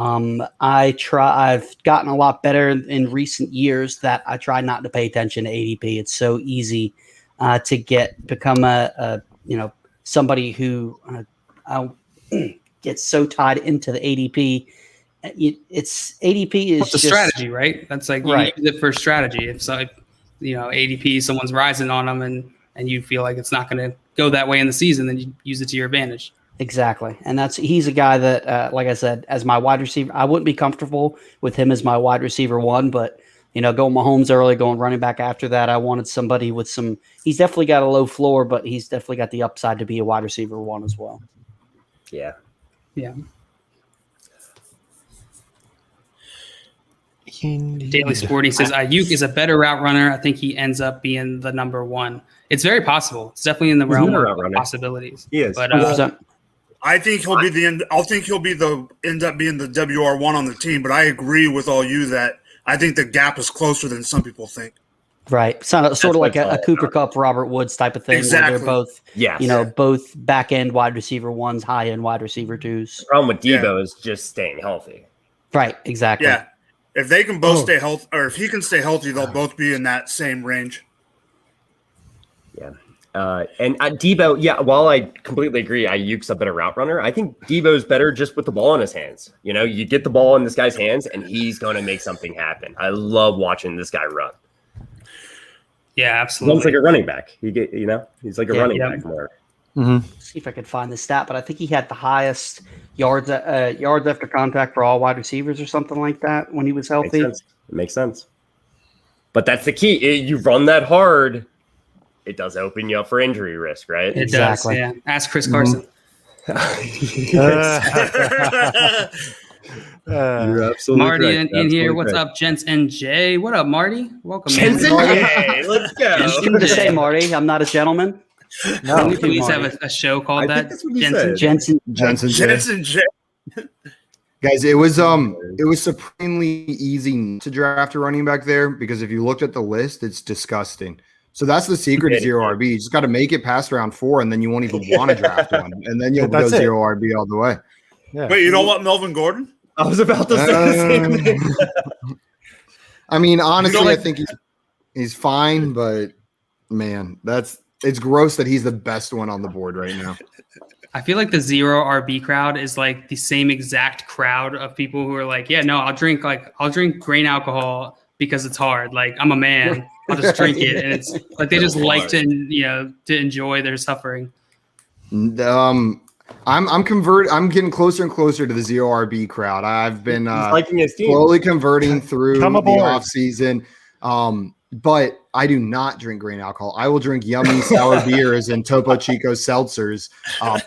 [SPEAKER 3] I've gotten a lot better in recent years that I try not to pay attention to ADP. It's so easy to become a somebody who gets so tied into the ADP. It's ADP is
[SPEAKER 5] it's a strategy, right? That's like you use it for strategy. If ADP, someone's rising on them and you feel like it's not going to go that way in the season, then you use it to your advantage.
[SPEAKER 3] Exactly. And he's a guy that, like I said, as my wide receiver, I wouldn't be comfortable with him as my wide receiver 1, but going Mahomes early, going running back after that, I wanted somebody with he's definitely got a low floor, but he's definitely got the upside to be a wide receiver 1 as well.
[SPEAKER 6] Yeah.
[SPEAKER 3] Yeah.
[SPEAKER 5] Daily Sporting says Ayuk is a better route runner. I think he ends up being the number 1. It's very possible. It's definitely in the realm of possibilities.
[SPEAKER 6] He is.
[SPEAKER 5] But
[SPEAKER 2] I think he'll be end up being the WR1 on the team, but I agree with all you that I think the gap is closer than some people think.
[SPEAKER 3] Right. Sort of like a Cooper Kupp, Robert Woods type of thing.
[SPEAKER 2] Exactly.
[SPEAKER 3] Where they're both, both back end wide receiver 1s, high end wide receiver 2s.
[SPEAKER 6] The problem with Debo is just staying healthy.
[SPEAKER 3] Right. Exactly.
[SPEAKER 2] Yeah. If they can both stay healthy, or if he can stay healthy, they'll both be in that same range.
[SPEAKER 6] Yeah. And Debo, while I completely agree, Ayuk's a better route runner. I think Debo's better just with the ball in his hands. You get the ball in this guy's hands, and he's going to make something happen. I love watching this guy run.
[SPEAKER 5] Yeah, absolutely.
[SPEAKER 6] He's like a running back. He's like a running back more.
[SPEAKER 3] Mm-hmm. See if I could find the stat, but I think he had the highest yards after contact for all wide receivers or something like that when he was healthy.
[SPEAKER 6] It makes sense. But that's the key. You run that hard, it does open you up for injury risk, right?
[SPEAKER 5] It does, yeah. Ask Chris Carson.
[SPEAKER 6] You're absolutely
[SPEAKER 5] Marty
[SPEAKER 6] correct.
[SPEAKER 5] in here. What's up, Gents and Jay? What up, Marty? Welcome.
[SPEAKER 6] Gents and Jay. Let's go.
[SPEAKER 3] You to say, Marty, I'm not a gentleman.
[SPEAKER 5] No, we please have a show called that.
[SPEAKER 2] Jensen Jay.
[SPEAKER 1] Guys, it was supremely easy to draft a running back there because if you looked at the list, it's disgusting. So that's the secret to zero RB. You just got to make it past round 4, and then you won't even want to draft one, and then you'll go zero RB all the way.
[SPEAKER 2] Yeah. Wait, you don't want Melvin Gordon?
[SPEAKER 6] I was about to say the same thing.
[SPEAKER 1] I mean, honestly, I think he's fine, but man, it's gross that he's the best one on the board right now.
[SPEAKER 5] I feel like the zero RB crowd is like the same exact crowd of people who are like, yeah, no, I'll drink grain alcohol because it's hard. Like, I'm a man, I'll just drink it, and it's like they just like to enjoy their suffering.
[SPEAKER 1] I'm getting closer and closer to the zero RB crowd. I've been
[SPEAKER 6] liking his team.
[SPEAKER 1] Slowly converting through the off season. But I do not drink grain alcohol. I will drink yummy sour beers and Topo Chico seltzers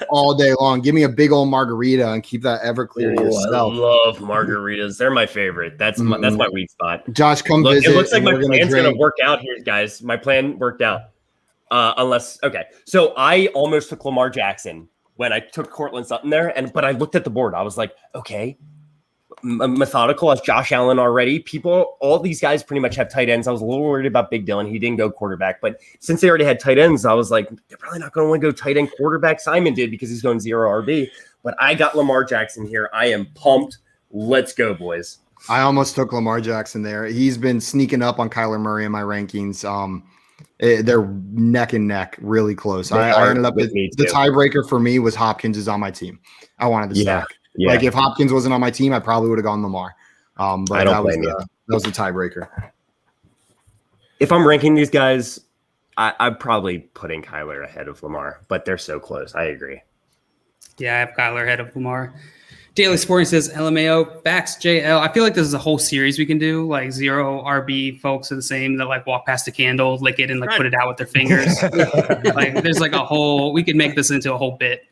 [SPEAKER 1] all day long. Give me a big old margarita and keep that Everclear to yourself.
[SPEAKER 6] I love margaritas. They're my favorite. That's my weak spot.
[SPEAKER 1] Josh, come visit.
[SPEAKER 6] It looks like my plan's going to work out here, guys. My plan worked out. So I almost took Lamar Jackson when I took Cortland Sutton there, but I looked at the board. I was like, okay. Methodical as Josh Allen already. All these guys pretty much have tight ends. I was a little worried about Big Dylan. He didn't go quarterback, but since they already had tight ends, I was like, they're probably not going to want to go tight end quarterback. Simon did because he's going zero RB, but I got Lamar Jackson here. I am pumped. Let's go, boys.
[SPEAKER 1] I almost took Lamar Jackson there. He's been sneaking up on Kyler Murray in my rankings. They're neck and neck, really close. I ended up the tiebreaker for me was Hopkins is on my team. I wanted to stack. Yeah. Like if Hopkins wasn't on my team, I probably would have gone Lamar. But that was the tiebreaker.
[SPEAKER 6] If I'm ranking these guys, I'm probably putting Kyler ahead of Lamar, but they're so close. I agree.
[SPEAKER 5] Yeah, I have Kyler ahead of Lamar. Daily Sporting says LMAO, Bax JL. I feel like this is a whole series we can do. Like zero RB folks are the same that like walk past a candle, lick it, and like put it out with their fingers. Like there's like we could make this into a whole bit.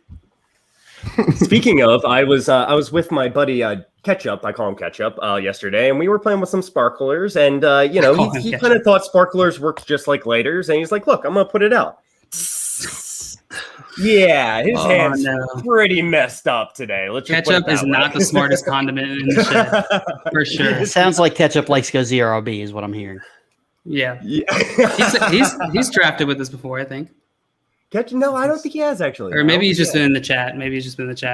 [SPEAKER 6] Speaking of, I was with my buddy Ketchup. I call him Ketchup yesterday, and we were playing with some sparklers. And he kind of thought sparklers worked just like lighters, and he's like, "Look, I'm gonna put it out." Yeah, his hands pretty messed up today.
[SPEAKER 5] Ketchup is not the smartest condiment in the shed, for sure.
[SPEAKER 3] It sounds like Ketchup likes to go zero RB, is what I'm hearing.
[SPEAKER 5] Yeah. He's drafted with us before, I think.
[SPEAKER 6] No, I don't think he has actually.
[SPEAKER 5] Or maybe he's just been in the chat.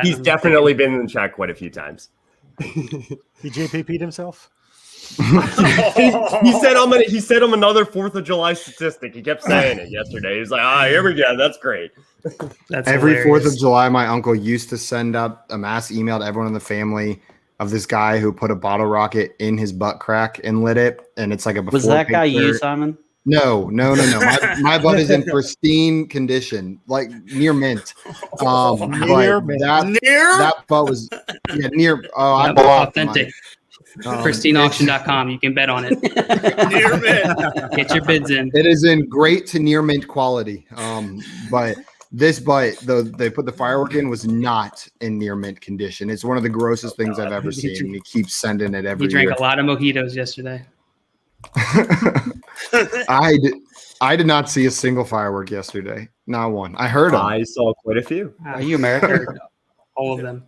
[SPEAKER 5] He's
[SPEAKER 6] definitely been in the chat quite a few times.
[SPEAKER 4] He JPP'd himself.
[SPEAKER 6] he said I'm another 4th of July statistic. He kept saying it yesterday. He's like, here we go. That's great.
[SPEAKER 3] That's
[SPEAKER 1] every
[SPEAKER 3] hilarious.
[SPEAKER 1] 4th of July. My uncle used to send out a mass email to everyone in the family of this guy who put a bottle rocket in his butt crack and lit it, and it's like a.
[SPEAKER 3] Was that guy you, Simon?
[SPEAKER 1] No. My butt is in pristine condition, like near mint. That butt was near. Oh, I bought
[SPEAKER 5] authentic. PristineAuction.com. You can bet on it.
[SPEAKER 2] Near mint.
[SPEAKER 5] Get your bids in.
[SPEAKER 1] It is in great to near mint quality. But this butt, though they put the firework in, was not in near mint condition. It's one of the grossest things I've ever seen. And he keeps sending it every year.
[SPEAKER 5] He drank a lot of mojitos yesterday.
[SPEAKER 1] I did not see a single firework yesterday. Not one. I heard them.
[SPEAKER 6] I saw quite a few.
[SPEAKER 3] Are you American?
[SPEAKER 5] All of them.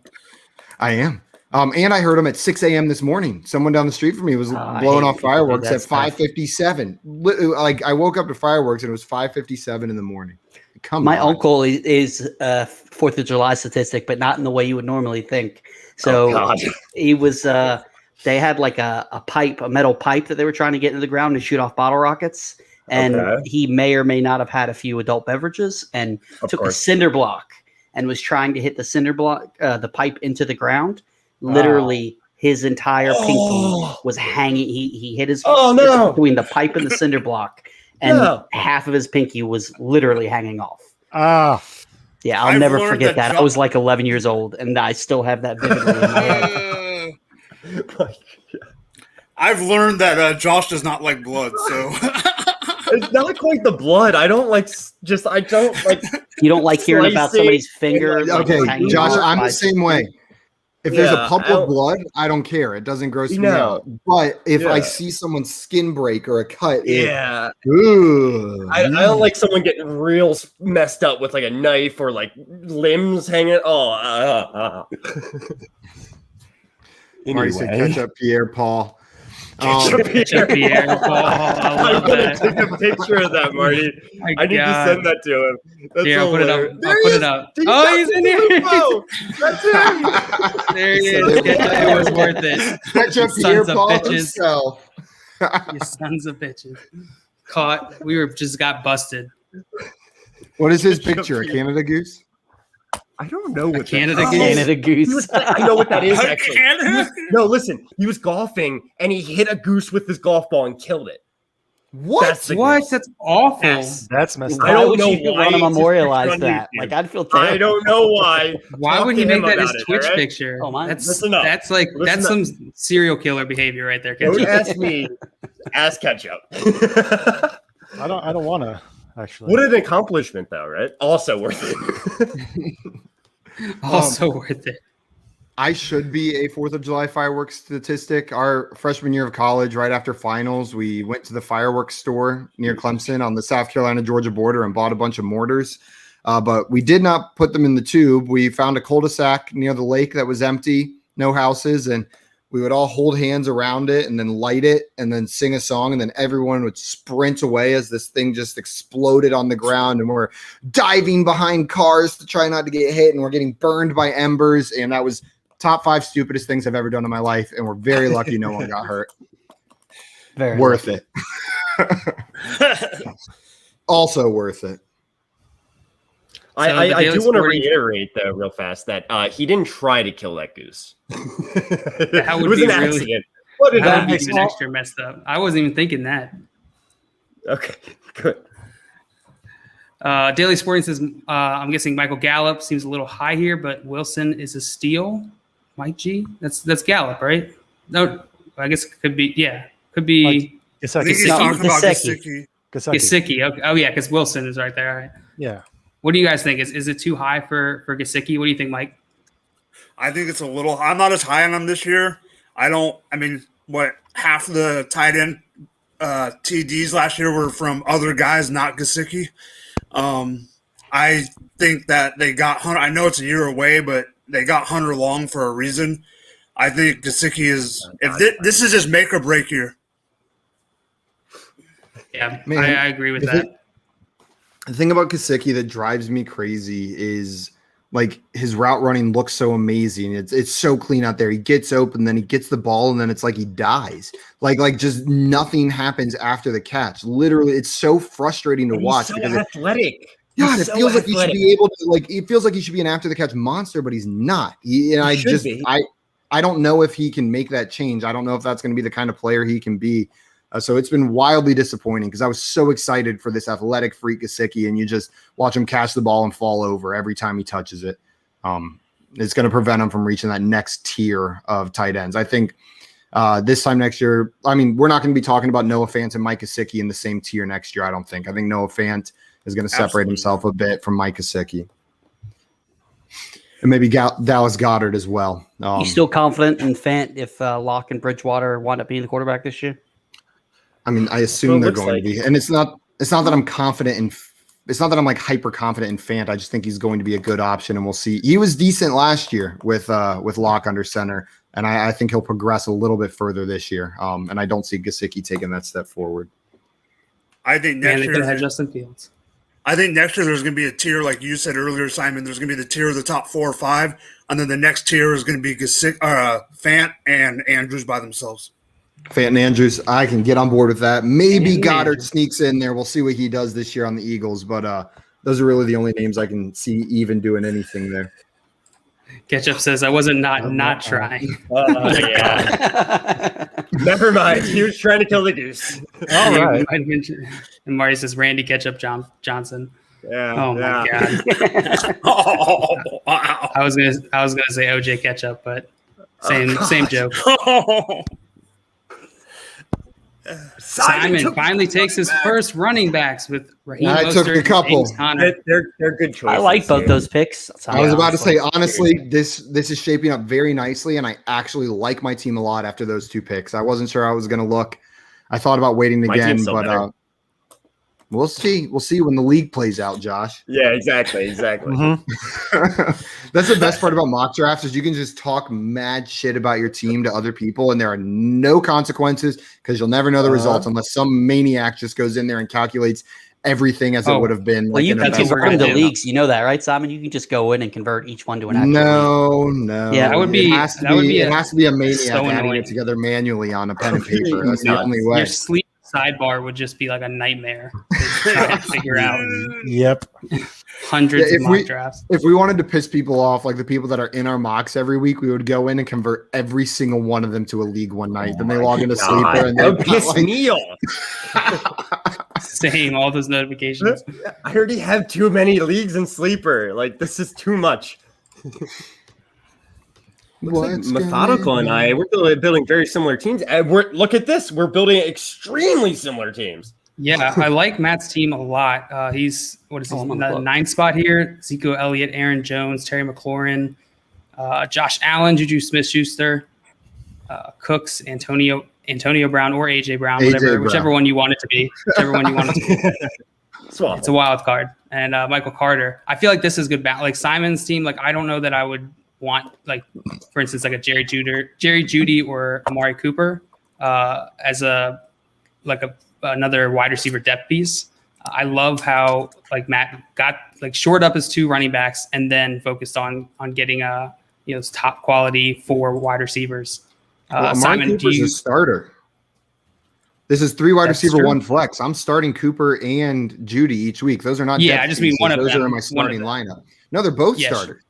[SPEAKER 1] I am. And I heard them at 6 a.m. this morning. Someone down the street from me was blowing off fireworks at 5:57. Like I woke up to fireworks and it was 5:57 in the morning.
[SPEAKER 3] My uncle is 4th of July statistic, but not in the way you would normally think. So he was. They had like a metal pipe that they were trying to get into the ground to shoot off bottle rockets. And he may or may not have had a few adult beverages and took a cinder block and was trying to hit the cinder block, the pipe into the ground. Literally, his entire pinky was hanging. He hit his between the pipe and the cinder block, and half of his pinky was literally hanging off. Yeah, I'll never forget that. I was like 11 years old, and I still have that vividly in my head.
[SPEAKER 2] I've learned that Josh does not like blood, so
[SPEAKER 6] it's not quite the blood. I don't like.
[SPEAKER 3] You don't like hearing about somebody's finger.
[SPEAKER 1] Okay, Josh, I'm the same way. If there's a puddle of blood, I don't care. It doesn't gross me out. But if I see someone's skin break or a cut,
[SPEAKER 6] I don't like someone getting real messed up with like a knife or like limbs hanging.
[SPEAKER 1] Marty said, catch up, Pierre Paul.
[SPEAKER 5] Pierre Paul.
[SPEAKER 6] I'm gonna take a picture of that, Marty. I need to send that to him.
[SPEAKER 5] I'll put it up. I'll put it up. He's in here.
[SPEAKER 6] That's him.
[SPEAKER 5] There he is. It was worth it.
[SPEAKER 1] Catch up, Pierre Paul himself.
[SPEAKER 5] You sons of bitches. Caught. We just got busted.
[SPEAKER 1] What is his picture? A Canada goose?
[SPEAKER 6] I don't know what
[SPEAKER 3] Canada goose.
[SPEAKER 6] I know what that is, actually. No, listen. He was golfing, and he hit a goose with his golf ball and killed it.
[SPEAKER 5] What? That's awful.
[SPEAKER 4] That's messed up.
[SPEAKER 6] I don't know
[SPEAKER 3] why want to memorialize that. Like, I'd feel terrible.
[SPEAKER 6] I don't know why.
[SPEAKER 5] Why would he make that his Twitch picture?
[SPEAKER 3] Oh, my.
[SPEAKER 5] That's some serial killer behavior right there, Ketchup.
[SPEAKER 6] Don't ask me. Ask Ketchup.
[SPEAKER 4] I don't want to, actually.
[SPEAKER 6] What an accomplishment, though, right? Also worth it.
[SPEAKER 5] Worth it.
[SPEAKER 1] I should be a 4th of July fireworks statistic. Our freshman year of college, right after finals, we went to the fireworks store near Clemson on the South Carolina-Georgia border and bought a bunch of mortars. But we did not put them in the tube. We found a cul-de-sac near the lake that was empty, no houses, and we would all hold hands around it and then light it and then sing a song, and then everyone would sprint away as this thing just exploded on the ground, and we're diving behind cars to try not to get hit, and we're getting burned by embers, and that was top 5 stupidest things I've ever done in my life, and we're very lucky no one got hurt.
[SPEAKER 3] Very
[SPEAKER 1] worth it. Also worth it.
[SPEAKER 6] I do want to reiterate, though, real fast, that he didn't try to kill that goose.
[SPEAKER 5] That would
[SPEAKER 6] it was
[SPEAKER 5] be
[SPEAKER 6] an
[SPEAKER 5] really,
[SPEAKER 6] accident.
[SPEAKER 5] That would be even extra messed up. I wasn't even thinking that.
[SPEAKER 6] Okay, good.
[SPEAKER 5] Daily Sporting says, I'm guessing Michael Gallup seems a little high here, but Wilson is a steal. Mike G? That's Gallup, right? No, I guess it could be. Yeah, could be.
[SPEAKER 2] Gesicki.
[SPEAKER 5] Okay. Oh, yeah, because Wilson is right there. All right.
[SPEAKER 4] Yeah.
[SPEAKER 5] What do you guys think? Is it too high for Gesicki? What do you think, Mike?
[SPEAKER 2] I think it's a little. I'm not as high on him this year. Half the tight end TDs last year were from other guys, not Gesicki. I think that they got Hunter. I know it's a year away, but they got Hunter Long for a reason. I think Gesicki is. This is his make or break year.
[SPEAKER 5] Yeah, man, I agree with that.
[SPEAKER 1] The thing about Gesicki that drives me crazy is Like his route running looks so amazing. It's so clean out there. He gets open, then he gets the ball, and then it's like he dies. Like just nothing happens after the catch. Literally, it's so frustrating to watch.
[SPEAKER 6] He's so
[SPEAKER 1] because
[SPEAKER 6] athletic.
[SPEAKER 1] God, it feels like he should be able to it feels like he should be an after the catch monster, but he's not. I don't know if he can make that change. I don't know if that's going to be the kind of player he can be. So it's been wildly disappointing because I was so excited for this athletic freak Gesicki, and you just watch him catch the ball and fall over every time he touches it. It's going to prevent him from reaching that next tier of tight ends. I think this time next year, I mean, we're not going to be talking about Noah Fant and Mike Gesicki in the same tier next year, I don't think. I think Noah Fant is going to separate himself a bit from Mike Gesicki. And maybe Dallas Goedert as well.
[SPEAKER 3] You still confident in Fant if Locke and Bridgewater wind up being the quarterback this year?
[SPEAKER 1] I mean, I assume they're going to be, and it's not that I'm confident in. It's not that I'm like hyper confident in Fant. I just think he's going to be a good option, and we'll see. He was decent last year with Locke under center, and I think he'll progress a little bit further this year. And I don't see Gesicki taking that step forward.
[SPEAKER 2] I think next year
[SPEAKER 5] had Justin Fields.
[SPEAKER 2] I think next year there's going to be a tier, like you said earlier, Simon. There's going to be the tier of the top 4 or 5, and then the next tier is going to be Fant and Andrews by themselves.
[SPEAKER 1] Fant and Andrews, I can get on board with that. Maybe Goddard sneaks in there. We'll see what he does this year on the Eagles, but those are really the only names I can see even doing anything there.
[SPEAKER 5] Ketchup says, I wasn't not trying.
[SPEAKER 6] Yeah. Never mind. He was trying to kill the goose.
[SPEAKER 5] All right. And Marty says, Randy Ketchup Johnson.
[SPEAKER 6] Yeah.
[SPEAKER 5] Oh, my God.
[SPEAKER 2] Oh, wow.
[SPEAKER 5] I was gonna say OJ Ketchup, but same joke. Simon finally takes his first running backs with Raheem
[SPEAKER 1] I took a couple.
[SPEAKER 6] They're good choices.
[SPEAKER 3] I like both those picks.
[SPEAKER 1] I was about to say, honestly, this is shaping up very nicely, and I actually like my team a lot after those 2 picks. I wasn't sure how I was going to look. I thought about waiting again, but we'll see. We'll see when the league plays out, Josh.
[SPEAKER 6] Yeah, exactly.
[SPEAKER 1] Mm-hmm. That's the best part about mock drafts is you can just talk mad shit about your team to other people, and there are no consequences because you'll never know the results unless some maniac just goes in there and calculates everything as it would have been.
[SPEAKER 3] Well, you can convert the leagues. You know that, right, Simon? You can just go in and convert each one to an actual league.
[SPEAKER 1] No.
[SPEAKER 5] Yeah,
[SPEAKER 1] it has to be a maniac adding it together manually on a pen and paper. That's the only way.
[SPEAKER 5] Your sleep sidebar would just be like a nightmare to try to figure out.
[SPEAKER 4] Yep.
[SPEAKER 5] Hundreds of mock drafts.
[SPEAKER 1] If we wanted to piss people off, like the people that are in our mocks every week, we would go in and convert every single one of them to a league one night. Then they log into Sleeper and they
[SPEAKER 6] piss me off.
[SPEAKER 5] Same, all those notifications.
[SPEAKER 6] I already have too many leagues in Sleeper. Like, this is too much. Like Methodical and I, we're building very similar teams. Look at this. We're building extremely similar teams.
[SPEAKER 5] Yeah, I like Matt's team a lot. He's, what is he, the 9th spot here? Ezekiel Elliott, Aaron Jones, Terry McLaurin, Josh Allen, Juju Smith-Schuster, Cooks, Antonio Brown, or AJ Brown, whichever one you want it to be. Whichever one you want it to be. It's a wild card. And Michael Carter. I feel like this is good. Like Simon's team, like I don't know that I would want, like, for instance, like a Jerry Jeudy or Amari Cooper as another wide receiver depth piece. I love how like Matt got like shored up his 2 running backs and then focused on getting top quality 4 wide receivers.
[SPEAKER 1] Simon, Cooper's a starter. This is 3 wide receiver, true. 1 flex. I'm starting Cooper and Jeudy each week. Those are not.
[SPEAKER 5] Yeah, I just mean one of them.
[SPEAKER 1] Those are in my starting lineup. No, they're both starters.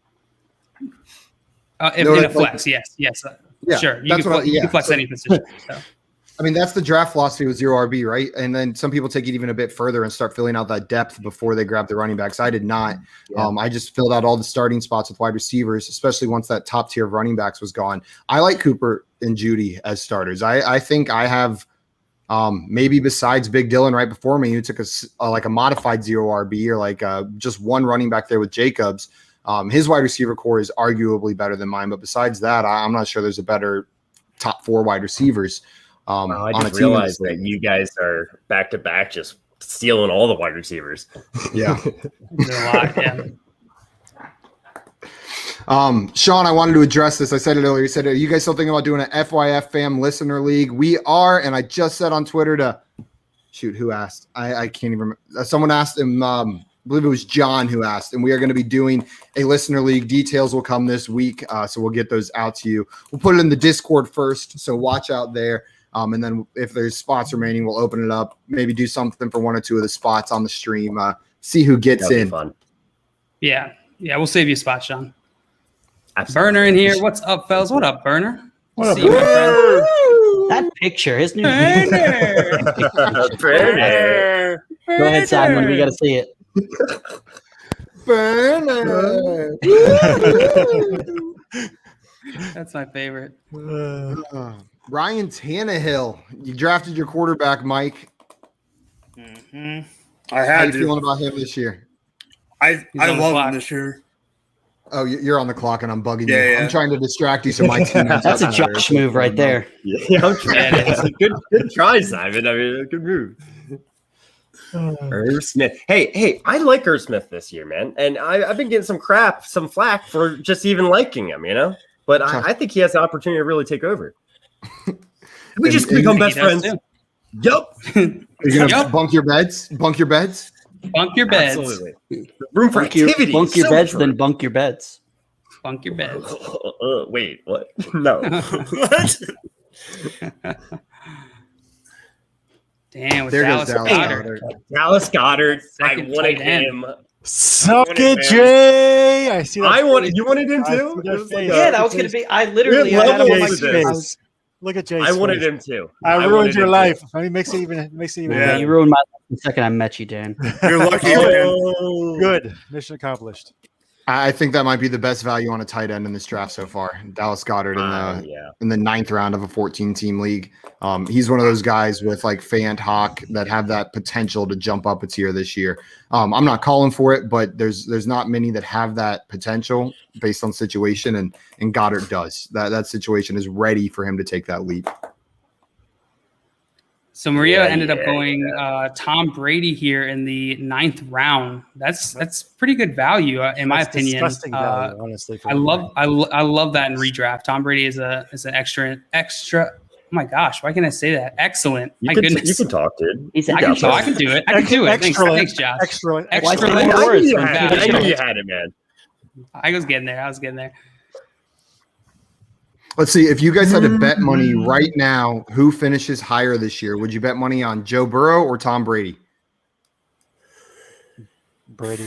[SPEAKER 5] In a flex, yes. Yeah, sure. You can flex any position. So.
[SPEAKER 1] I mean, that's the draft philosophy with 0 RB, right? And then some people take it even a bit further and start filling out that depth before they grab the running backs. I did not. Yeah. I just filled out all the starting spots with wide receivers, especially once that top tier of running backs was gone. I like Cooper and Jeudy as starters. I think I have maybe besides Big Dylan right before me, who took a modified 0 RB or like just one running back there with Jacobs. His wide receiver core is arguably better than mine, but besides that, I'm not sure there's a better top 4 wide receivers.
[SPEAKER 6] I just realized that you guys are back to back, just stealing all the wide receivers.
[SPEAKER 1] Yeah,
[SPEAKER 5] a lot. Yeah.
[SPEAKER 1] Sean, I wanted to address this. I said it earlier. You said, "Are you guys still thinking about doing an FYF fam listener league?" We are, and I just said on Twitter to shoot. Who asked? I can't even remember. Someone asked him. believe it was John who asked, and we are going to be doing a listener league. Details will come this week, so we'll get those out to you. We'll put it in the Discord first, so watch out there. And then if there's spots remaining, we'll open it up, maybe do something for one or two of the spots on the stream, see who gets in.
[SPEAKER 6] Fun.
[SPEAKER 5] Yeah, we'll save you a spot, Sean. Absolutely. Burner in here. What's up, fellas? What up, Burner?
[SPEAKER 4] What up,
[SPEAKER 5] Burner?
[SPEAKER 3] That picture, his new
[SPEAKER 6] Burner.
[SPEAKER 3] Go ahead, Simon. We got to see it.
[SPEAKER 1] Burner.
[SPEAKER 5] That's my favorite.
[SPEAKER 1] Ryan Tannehill. You drafted your quarterback, Mike.
[SPEAKER 2] Mm-hmm.
[SPEAKER 1] How you feeling about him this year?
[SPEAKER 2] I love him this year.
[SPEAKER 1] Oh, you're on the clock, and I'm bugging you.
[SPEAKER 2] Yeah.
[SPEAKER 1] I'm trying to distract you so my team.
[SPEAKER 3] That's a Josh move right there.
[SPEAKER 6] Yeah, I'm trying. It's a good try, Simon. I mean, good move. Irv Smith. Hey, I like Irv Smith this year, man. And I've been getting some flack for just even liking him, But I think he has the opportunity to really take over. We just become best friends. Yup.
[SPEAKER 1] You're gonna bunk your beds?
[SPEAKER 5] Bunk your beds.
[SPEAKER 6] Absolutely. Room for activity.
[SPEAKER 3] Bunk your beds, then bunk your beds.
[SPEAKER 5] Bunk your beds.
[SPEAKER 6] Wait, what? No.
[SPEAKER 5] Damn, with
[SPEAKER 1] There
[SPEAKER 5] Dallas
[SPEAKER 1] goes
[SPEAKER 5] Goedert.
[SPEAKER 6] Dallas Goedert. I
[SPEAKER 5] Second
[SPEAKER 6] wanted
[SPEAKER 5] tight end.
[SPEAKER 6] him.
[SPEAKER 4] Suck it, Jay. I see that.
[SPEAKER 6] You wanted him too?
[SPEAKER 3] Yeah, that was going to be. I literally had him on my
[SPEAKER 4] face. Look at Jay.
[SPEAKER 6] I wanted him too.
[SPEAKER 4] I ruined your life. I mean, it makes it even.
[SPEAKER 3] Yeah, you ruined my life the second I met you, Dan.
[SPEAKER 2] You're lucky.
[SPEAKER 4] Good. Mission accomplished.
[SPEAKER 1] I think that might be the best value on a tight end in this draft so far. Dallas Goedert in the 9th round of a 14-team league. He's one of those guys with like Fant, Hawk that have that potential to jump up a tier this year. I'm not calling for it, but there's not many that have that potential based on situation, and Goddard does. That situation is ready for him to take that leap.
[SPEAKER 5] So Maria ended up going Tom Brady here in the 9th round. That's pretty good value in my opinion.
[SPEAKER 4] Disgusting value, honestly.
[SPEAKER 5] I love that in redraft. Tom Brady is an extra. Oh my gosh, why can't I say that? Excellent. My goodness.
[SPEAKER 6] You can talk, dude.
[SPEAKER 5] I can do it. Thanks, Josh.
[SPEAKER 4] Excellent.
[SPEAKER 6] I knew you had it, man.
[SPEAKER 5] I was getting there.
[SPEAKER 1] Let's see. If you guys had to bet money right now, who finishes higher this year? Would you bet money on Joe Burrow or Tom Brady?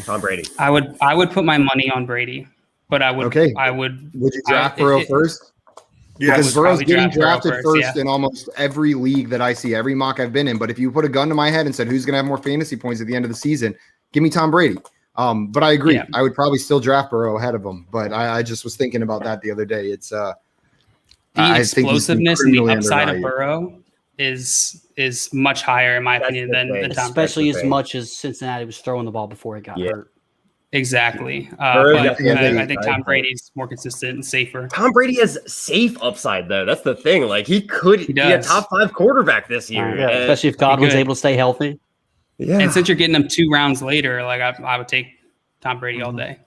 [SPEAKER 6] Tom Brady.
[SPEAKER 5] I would put my money on Brady, but I would.
[SPEAKER 1] Okay.
[SPEAKER 5] Would
[SPEAKER 1] you draft Burrow first?
[SPEAKER 2] Yeah,
[SPEAKER 1] because Burrow's getting drafted
[SPEAKER 5] first
[SPEAKER 1] in almost every league that I see, every mock I've been in. But if you put a gun to my head and said who's going to have more fantasy points at the end of the season, give me Tom Brady. But I agree. Yeah. I would probably still draft Burrow ahead of him. But I just was thinking about that the other day. It's
[SPEAKER 5] the explosiveness and the upside of Burrow is much higher in my opinion than Tom Brady.
[SPEAKER 3] Especially as much as Cincinnati was throwing the ball before he got hurt.
[SPEAKER 5] Exactly. But I think Tom Brady's more consistent and safer.
[SPEAKER 6] Tom Brady has safe upside, though. That's the thing. Like, he could be a top 5 quarterback this year.
[SPEAKER 3] Yeah, especially if God was able to stay healthy.
[SPEAKER 6] Yeah.
[SPEAKER 5] And since you're getting him 2 rounds later, like I would take Tom Brady all day.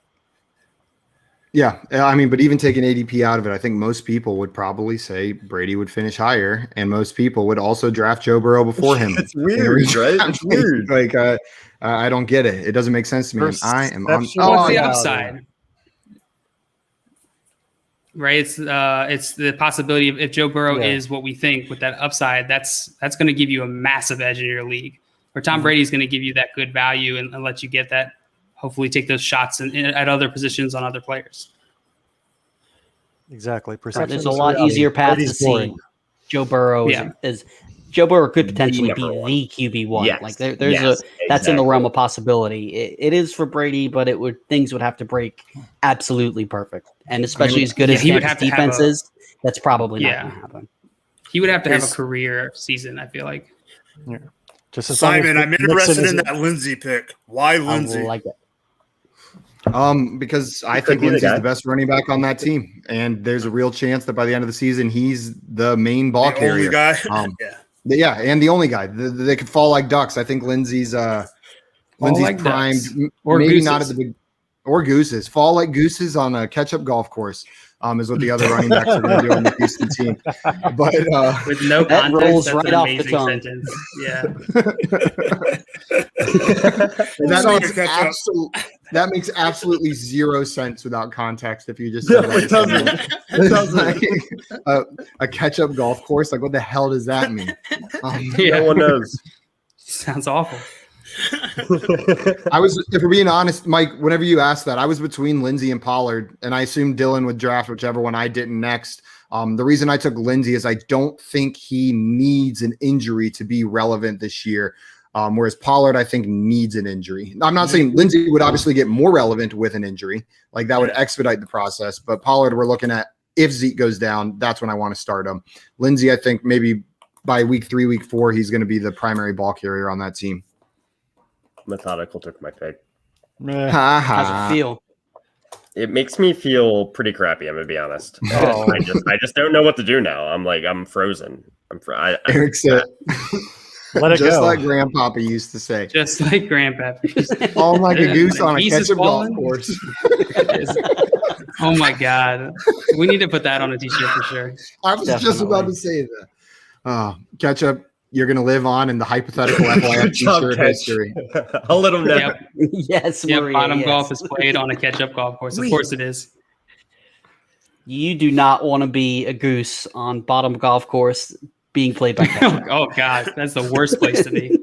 [SPEAKER 1] Yeah. I mean, but even taking ADP out of it, I think most people would probably say Brady would finish higher, and most people would also draft Joe Burrow before him.
[SPEAKER 6] It's weird, right? It's weird.
[SPEAKER 1] Like, I don't get it. It doesn't make sense to me. I am on.
[SPEAKER 5] What's the upside? Right, it's the possibility of if Joe Burrow is what we think with that upside, that's going to give you a massive edge in your league. Where Tom Brady is going to give you that good value and let you get that. Hopefully, take those shots at other positions on other players.
[SPEAKER 4] Exactly.
[SPEAKER 3] There's a lot easier path to see. Joe Burrow is Joe Burrow could potentially be the QB1.
[SPEAKER 6] Yes.
[SPEAKER 3] Like there's that's in the realm of possibility. It is for Brady, but things would have to break absolutely perfect. And especially as good as he would have defense is, that's probably not going to happen.
[SPEAKER 5] He would have to have a career season, I feel like.
[SPEAKER 4] Yeah.
[SPEAKER 2] Simon, I'm interested in that Lindsey pick. Why Lindsey?
[SPEAKER 3] I like it.
[SPEAKER 1] Because I think Lindsey's the best running back on that team, and there's a real chance that by the end of the season, he's the main ball carrier.
[SPEAKER 2] Only guy.
[SPEAKER 1] And the only guy. They could fall like ducks. I think Lindsey's primed.
[SPEAKER 5] Or
[SPEAKER 1] maybe
[SPEAKER 5] gooses.
[SPEAKER 1] Not at the big. or gooses. Fall like gooses on a catch-up golf course. Is what the other running backs are going to do on the Houston team. But
[SPEAKER 5] with no
[SPEAKER 3] that
[SPEAKER 5] context,
[SPEAKER 3] rolls
[SPEAKER 5] that's
[SPEAKER 3] right
[SPEAKER 5] an
[SPEAKER 3] off the
[SPEAKER 5] amazing
[SPEAKER 3] tongue.
[SPEAKER 5] sentence. Yeah.
[SPEAKER 1] That makes absolutely zero sense without context. If you just
[SPEAKER 6] it doesn't.
[SPEAKER 1] A catch-up golf course, like what the hell does that mean?
[SPEAKER 6] No one knows.
[SPEAKER 5] Sounds awful.
[SPEAKER 1] If we're being honest, Mike, whenever you asked that, I was between Lindsey and Pollard, and I assumed Dylan would draft whichever one I didn't next. The reason I took Lindsey is I don't think he needs an injury to be relevant this year. Whereas Pollard, I think, needs an injury. I'm not saying Lindsey would obviously get more relevant with an injury. Like that would expedite the process. But Pollard, we're looking at if Zeke goes down, that's when I want to start him. Lindsey, I think maybe by week 3, week 4, he's going to be the primary ball carrier on that team.
[SPEAKER 6] Methodical took my pick.
[SPEAKER 3] How's it feel?
[SPEAKER 6] It makes me feel pretty crappy. I'm gonna be honest. I just don't know what to do now. I'm frozen.
[SPEAKER 1] Eric said,
[SPEAKER 4] "Let it
[SPEAKER 1] just
[SPEAKER 4] go."
[SPEAKER 1] like Grandpapa used to say.
[SPEAKER 5] Just like Grandpapa.
[SPEAKER 1] All like a goose on a
[SPEAKER 5] Geese
[SPEAKER 1] catch-up golf course.
[SPEAKER 5] Oh my God, we need to put that on a t-shirt for sure.
[SPEAKER 1] I was just about to say that. Ketchup, you're going to live on in the hypothetical FYF t-shirt history.
[SPEAKER 6] I'll let them know.
[SPEAKER 5] Yep.
[SPEAKER 3] Yes,
[SPEAKER 5] Yep,
[SPEAKER 3] Maria,
[SPEAKER 5] bottom
[SPEAKER 3] yes.
[SPEAKER 5] golf is played on a catch-up golf course. Of course it is.
[SPEAKER 3] You do not want to be a goose on bottom golf course being played by catch-up.
[SPEAKER 5] Oh God, that's the worst place to be.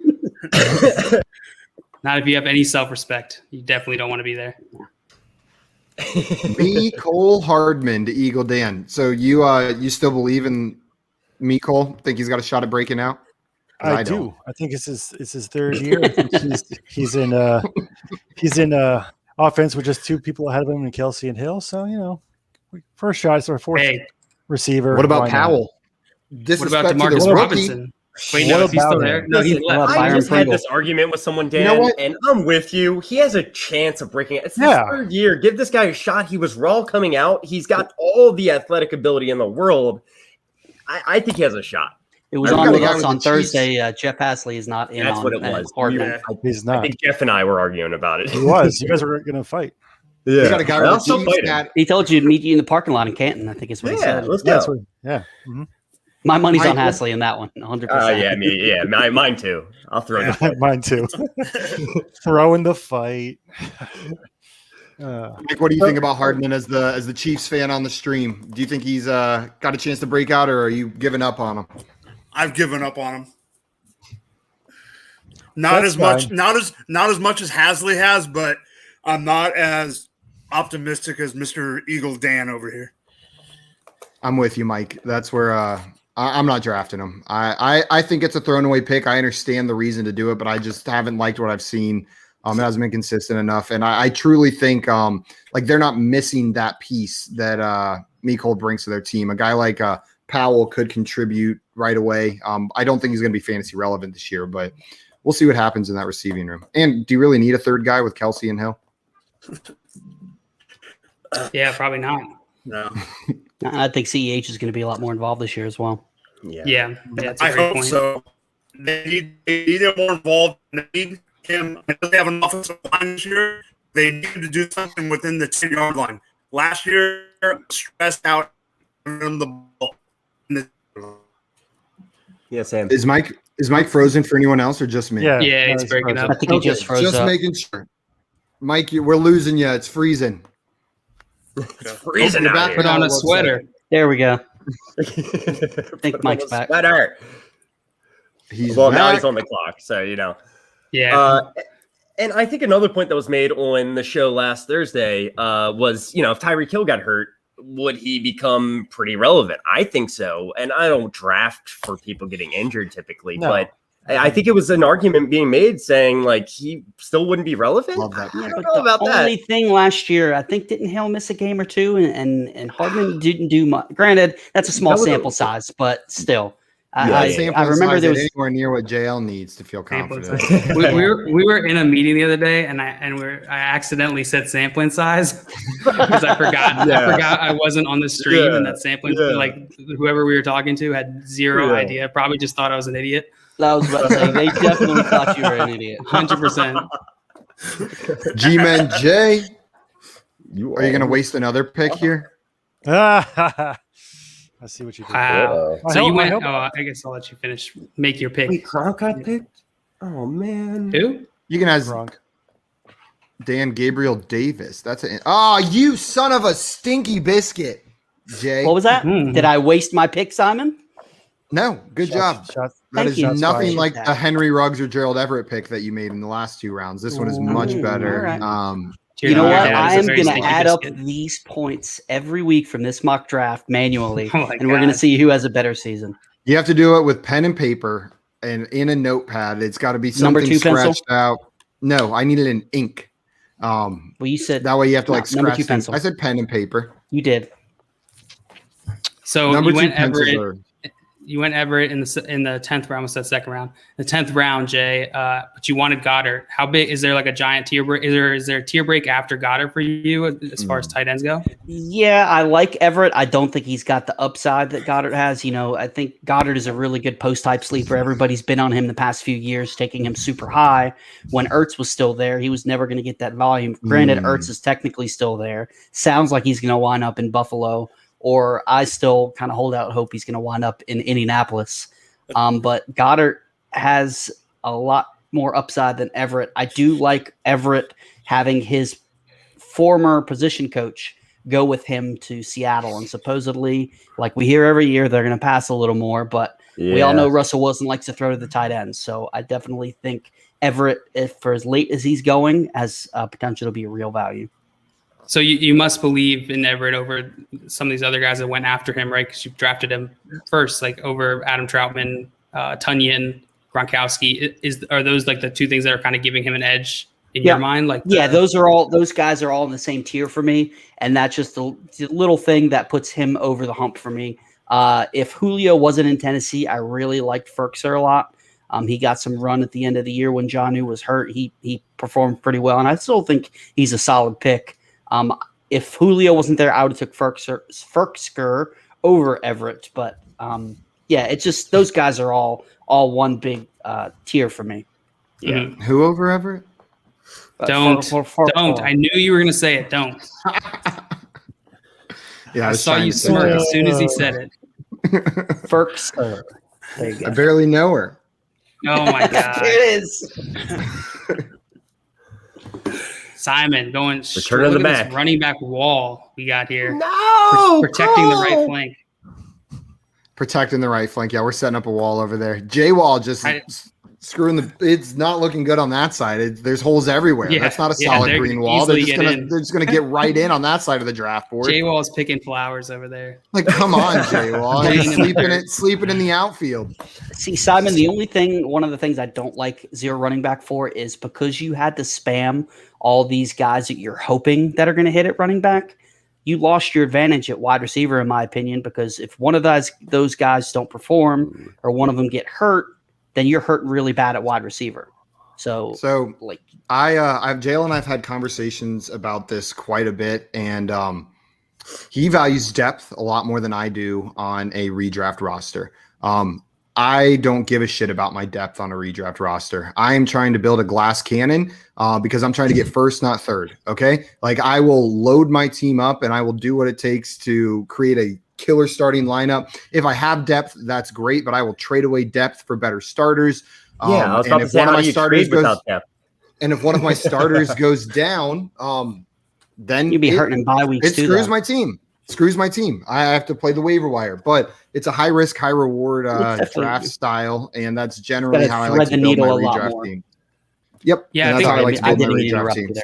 [SPEAKER 5] Not if you have any self-respect. You definitely don't want to be there.
[SPEAKER 1] Me, Cole Hardman to Eagle Dan. So you still believe in me, Cole? Think he's got a shot at breaking out?
[SPEAKER 4] I do. I think it's his third year. I think he's in offense with just 2 people ahead of him, and Kelsey and Hill. So first shot is our fourth receiver.
[SPEAKER 1] What about Powell?
[SPEAKER 5] What about Demarcus Robinson? Wait, no, is he still there? No, he's left.
[SPEAKER 6] I just had this argument with someone, Dan, and I'm with you. He has a chance of breaking it. It's his third year. Give this guy a shot. He was raw coming out. He's got all the athletic ability in the world. I think he has a shot.
[SPEAKER 3] It was on with us on Thursday. Jeff Hasley is not in.
[SPEAKER 6] That's
[SPEAKER 3] on
[SPEAKER 6] what it was.
[SPEAKER 4] He's not.
[SPEAKER 6] I think Jeff and I were arguing about it.
[SPEAKER 4] He was. You guys were going to fight.
[SPEAKER 1] Yeah. Got a guy with
[SPEAKER 3] he told you to meet you in the parking lot in Canton, I think is what he said.
[SPEAKER 6] Let's go.
[SPEAKER 4] Mm-hmm.
[SPEAKER 3] My money's on Hasley in that one, 100%.
[SPEAKER 6] Mine too. I'll throw it.
[SPEAKER 4] Mine too. Throw in the fight.
[SPEAKER 1] Mike, what do you think about Hardman as the Chiefs fan on the stream? Do you think he's got a chance to break out, or are you giving up on him?
[SPEAKER 2] I've given up on him. Not as much as Hasley has, but I'm not as optimistic as Mr. Eagle Dan over here.
[SPEAKER 1] I'm with you, Mike. That's where I'm not drafting him. I think it's a thrown away pick. I understand the reason to do it, but I just haven't liked what I've seen. It hasn't been consistent enough. And I truly think like they're not missing that piece that Mecole brings to their team. A guy like Powell could contribute right away. I don't think he's going to be fantasy relevant this year, but we'll see what happens in that receiving room. And do you really need a third guy with Kelsey and Hill?
[SPEAKER 5] Yeah, probably not.
[SPEAKER 2] No.
[SPEAKER 3] I think CEH is going to be a lot more involved this year as well.
[SPEAKER 5] Yeah, that's a
[SPEAKER 2] I
[SPEAKER 5] great
[SPEAKER 2] hope
[SPEAKER 5] point.
[SPEAKER 2] so. They need him more involved. They need him. They have an offensive line this year. They need to do something within the 10-yard line. Last year, stressed out on the ball.
[SPEAKER 6] Yeah, Sam.
[SPEAKER 1] Is Mike frozen for anyone else or just me?
[SPEAKER 5] Yeah, it's breaking up.
[SPEAKER 3] I think he just froze
[SPEAKER 1] just
[SPEAKER 3] up.
[SPEAKER 1] making sure. Mike, we're losing you. It's freezing.
[SPEAKER 6] It's freezing out here.
[SPEAKER 5] Put on a sweater.
[SPEAKER 3] There we go. I think Mike's back.
[SPEAKER 6] Sweater. Now he's on the clock, so
[SPEAKER 5] Yeah.
[SPEAKER 6] And I think another point that was made on the show last Thursday was, if Tyreek Hill got hurt, would he become pretty relevant? I think so. And I don't draft for people getting injured typically, but I think it was an argument being made saying like he still wouldn't be relevant. I don't know about that.
[SPEAKER 3] The only thing last year, I think, didn't Hill miss a game or two, and Hardman didn't do much. Granted, that's a small sample size, but still. I remember there was
[SPEAKER 1] anywhere near what JL needs to feel confident.
[SPEAKER 5] we were in a meeting the other day, and I accidentally said sampling size because I forgot. I forgot I wasn't on the stream, and that sampling like whoever we were talking to had zero idea. Probably just thought I was an idiot.
[SPEAKER 3] I was about to say they definitely thought you were an idiot.
[SPEAKER 5] 100%.
[SPEAKER 1] G-Man J, Are you going to waste another pick here?
[SPEAKER 4] I see what you did.
[SPEAKER 5] Wow. So you went. I guess I'll let you finish. Make your pick.
[SPEAKER 6] Wait, Gronk got picked? Oh man.
[SPEAKER 5] Who?
[SPEAKER 1] You can have
[SPEAKER 4] Gronk.
[SPEAKER 1] Dan Gabriel Davis. That's it. Oh, you son of a stinky biscuit, Jay.
[SPEAKER 3] What was that? Did I waste my pick, Simon?
[SPEAKER 1] No, good job. That is nothing like the Henry Ruggs or Gerald Everett pick that you made in the last 2 rounds. This one is much better.
[SPEAKER 3] Right. You know what? I am going to add up these points every week from this mock draft manually, and we're going to see who has a better season.
[SPEAKER 1] You have to do it with pen and paper and in a notepad. It's got to be something scratched out. No, I needed an ink.
[SPEAKER 3] Well, you said
[SPEAKER 1] that way you have to like scratch things.
[SPEAKER 3] pencil.
[SPEAKER 1] I said pen and paper.
[SPEAKER 3] You did.
[SPEAKER 5] So number you went Everett. You went Everett in the 10th round. Almost that second round. The 10th round, Jay. But you wanted Goddard. How big is there? Like a giant tier break? Is there a tier break after Goddard for you as far as tight ends go?
[SPEAKER 3] Yeah, I like Everett. I don't think he's got the upside that Goddard has. You know, I think Goddard is a really good post type sleeper. Everybody's been on him the past few years, taking him super high. When Ertz was still there, he was never going to get that volume. Granted, Ertz is technically still there. Sounds like he's going to wind up in Buffalo. Or I still kind of hold out hope he's going to wind up in Indianapolis. But Goddard has a lot more upside than Everett. I do like Everett having his former position coach go with him to Seattle. And supposedly, like we hear every year, they're going to pass a little more. But we all know Russell Wilson likes to throw to the tight ends. So I definitely think Everett, if for as late as he's going, has potential to be a real value.
[SPEAKER 5] So you must believe in Everett over some of these other guys that went after him, right? Because you drafted him first, like over Adam Troutman, Tunyon, Gronkowski. Are those like the 2 things that are kind of giving him an edge in your mind? Like
[SPEAKER 3] those guys are all in the same tier for me, and that's just the little thing that puts him over the hump for me. If Julio wasn't in Tennessee, I really liked Ferkser a lot. He got some run at the end of the year when Jonnu was hurt. He performed pretty well, and I still think he's a solid pick. If Julio wasn't there, I would have took Ferkser over Everett. But it's just those guys are all one big tier for me.
[SPEAKER 5] Yeah.
[SPEAKER 1] Who over Everett?
[SPEAKER 5] Don't. I knew you were going to say it. Don't.
[SPEAKER 1] Yeah,
[SPEAKER 5] I saw you smirk as soon as he said it.
[SPEAKER 3] Ferkser. There you go.
[SPEAKER 1] I barely know her.
[SPEAKER 5] Oh my God.
[SPEAKER 3] It is.
[SPEAKER 5] Simon going straight to this running back wall we got here.
[SPEAKER 6] No,
[SPEAKER 5] protecting the right flank.
[SPEAKER 1] Protecting the right flank. Yeah, we're setting up a wall over there. J Wall just screwing it's not looking good on that side. There's holes everywhere. Yeah, that's not a solid green wall. They're just gonna get right in on that side of the draft board.
[SPEAKER 5] J Wall's picking flowers over there.
[SPEAKER 1] Like, come on, J Wall. sleeping in the outfield.
[SPEAKER 3] See, Simon, one of the things I don't like zero running back for is because you had to spam all these guys that you're hoping that are going to hit at running back, you lost your advantage at wide receiver, in my opinion, because if one of those guys don't perform or one of them get hurt, then you're hurt really bad at wide receiver. So like Jalen and I've had conversations about this quite a bit, and he values depth a lot more than I do on a redraft roster. I don't give a shit about my depth on a redraft roster. I am trying to build a glass cannon because I'm trying to get first, not third. Okay. Like I will load my team up and I will do what it takes to create a killer starting lineup. If I have depth, that's great, but I will trade away depth for better starters.
[SPEAKER 6] I was about to say, how do you trade without depth?
[SPEAKER 1] And if one of my starters goes down, then
[SPEAKER 3] you'd be hurting in bye weeks.
[SPEAKER 1] It screws my team. Screws my team. I have to play the waiver wire, but it's a high risk, high reward draft style, and that's generally how I like to build my redraft team. Yep.
[SPEAKER 5] Yeah,
[SPEAKER 1] that's how I like to build my redraft teams.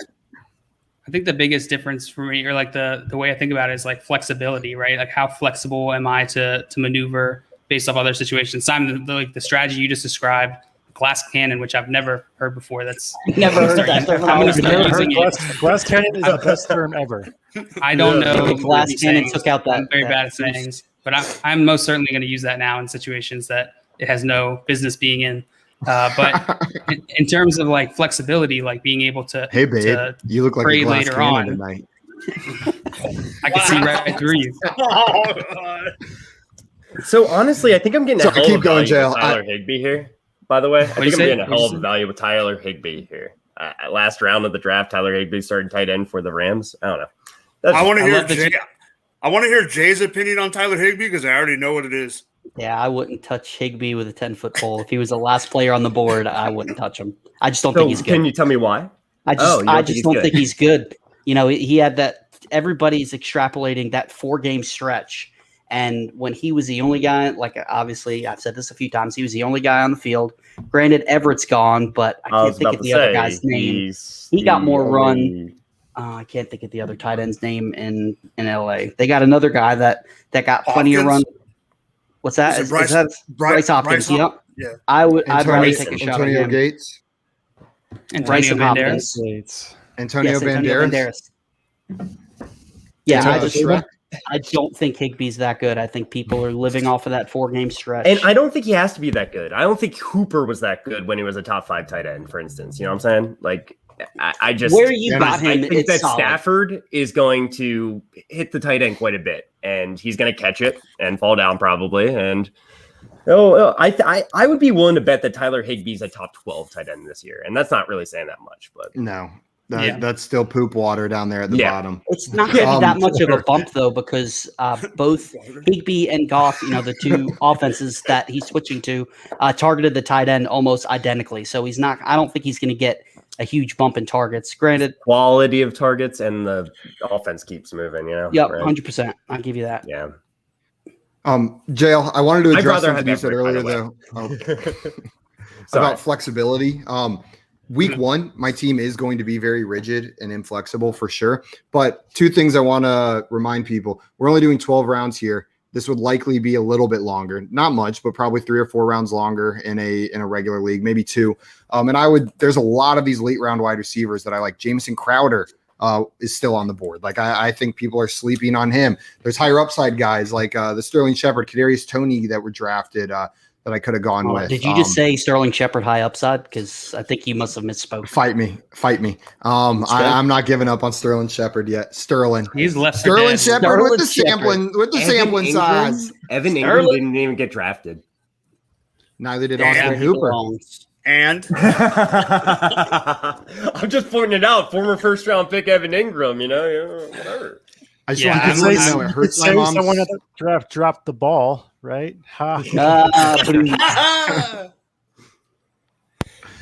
[SPEAKER 5] I think the biggest difference for me, or like the way I think about it, is like flexibility, right? Like how flexible am I to maneuver based off other situations? Simon, the strategy you just described, glass cannon, which I've never heard before. That's
[SPEAKER 3] never heard that.
[SPEAKER 5] I'm going to start using it.
[SPEAKER 4] Glass cannon is the best term ever.
[SPEAKER 5] I don't know.
[SPEAKER 3] Glass cannon took out that.
[SPEAKER 5] I'm very bad at sayings, but I'm most certainly going to use that now in situations that it has no business being in. But in terms of like flexibility, like being able to,
[SPEAKER 1] hey babe, you look like a glass
[SPEAKER 5] later
[SPEAKER 1] cannon
[SPEAKER 5] on
[SPEAKER 1] tonight.
[SPEAKER 5] I can see right through you.
[SPEAKER 6] So honestly, I think I'm getting a hell of value with Tyler Higbee here. By the way, I think I'm getting a hell of value with Tyler Higbee here. Last round of the draft, Tyler Higbee started tight end for the Rams. I don't know.
[SPEAKER 2] I want to hear Jay. I want to hear Jay's opinion on Tyler Higbee because I already know what it is.
[SPEAKER 3] Yeah, I wouldn't touch Higbee with a 10-foot pole. If he was the last player on the board, I wouldn't touch him. I just don't think he's good.
[SPEAKER 6] Can you tell me why?
[SPEAKER 3] I just don't think he's good. You know, he had that. Everybody's extrapolating that 4-game stretch, and when he was the only guy, like obviously I've said this a few times, he was the only guy on the field. Granted, Everett's gone, but I can't think of the other guy's name. He got more run. I can't think of the other tight end's name in LA. They got another guy that got plenty of run. What's that? Is that Bryce Hopkins? Yep. Yeah. I'd rather take a shot at him.
[SPEAKER 1] Gates.
[SPEAKER 3] And Bryce Hopkins.
[SPEAKER 1] Antonio Banderas.
[SPEAKER 3] Yeah, I don't think Higbee's that good. I think people are living off of that 4-game stretch.
[SPEAKER 6] And I don't think he has to be that good. I don't think Hooper was that good when he was a top 5 tight end, for instance. You know what I'm saying? Like, I just
[SPEAKER 3] where you got him.
[SPEAKER 6] I think that solid. Stafford is going to hit the tight end quite a bit, and he's going to catch it and fall down probably. And I would be willing to bet that Tyler Higbee's a top 12 tight end this year, and that's not really saying that much. But
[SPEAKER 1] no, that's still poop water down there at the bottom.
[SPEAKER 3] It's not going to be that much of a bump though, because both Higbee and Goff, you know, the two offenses that he's switching to, targeted the tight end almost identically. So he's not. I don't think he's going to get a huge bump in targets. Granted,
[SPEAKER 6] quality of targets and the offense keeps moving. You know.
[SPEAKER 3] Yep, 100%. I'll give you that.
[SPEAKER 6] Yeah.
[SPEAKER 1] JL, I wanted to address something you said earlier though about flexibility. Week 1, my team is going to be very rigid and inflexible for sure. But 2 things I want to remind people: we're only doing 12 rounds here. This would likely be a little bit longer, not much, but probably 3 or 4 rounds longer in a regular league, maybe 2. And there's a lot of these late round wide receivers that I like. Jamison Crowder is still on the board. Like I think people are sleeping on him. There's higher upside guys like the Sterling Shepard, Kadarius Toney that were drafted that I could have gone with.
[SPEAKER 3] Did you just say Sterling Shepard high upside? Because I think you must have misspoke.
[SPEAKER 1] Fight me. I'm not giving up on Sterling Shepard yet. Sterling.
[SPEAKER 5] He's left.
[SPEAKER 1] Sterling Shepard with the sampling size.
[SPEAKER 6] Evan Ingram didn't even get drafted.
[SPEAKER 1] Neither did Austin Hooper.
[SPEAKER 2] And
[SPEAKER 6] I'm just pointing it out. Former first round pick Evan Ingram, whatever.
[SPEAKER 1] I just want to know it hurts my mom.
[SPEAKER 4] Someone at the draft dropped the ball, right?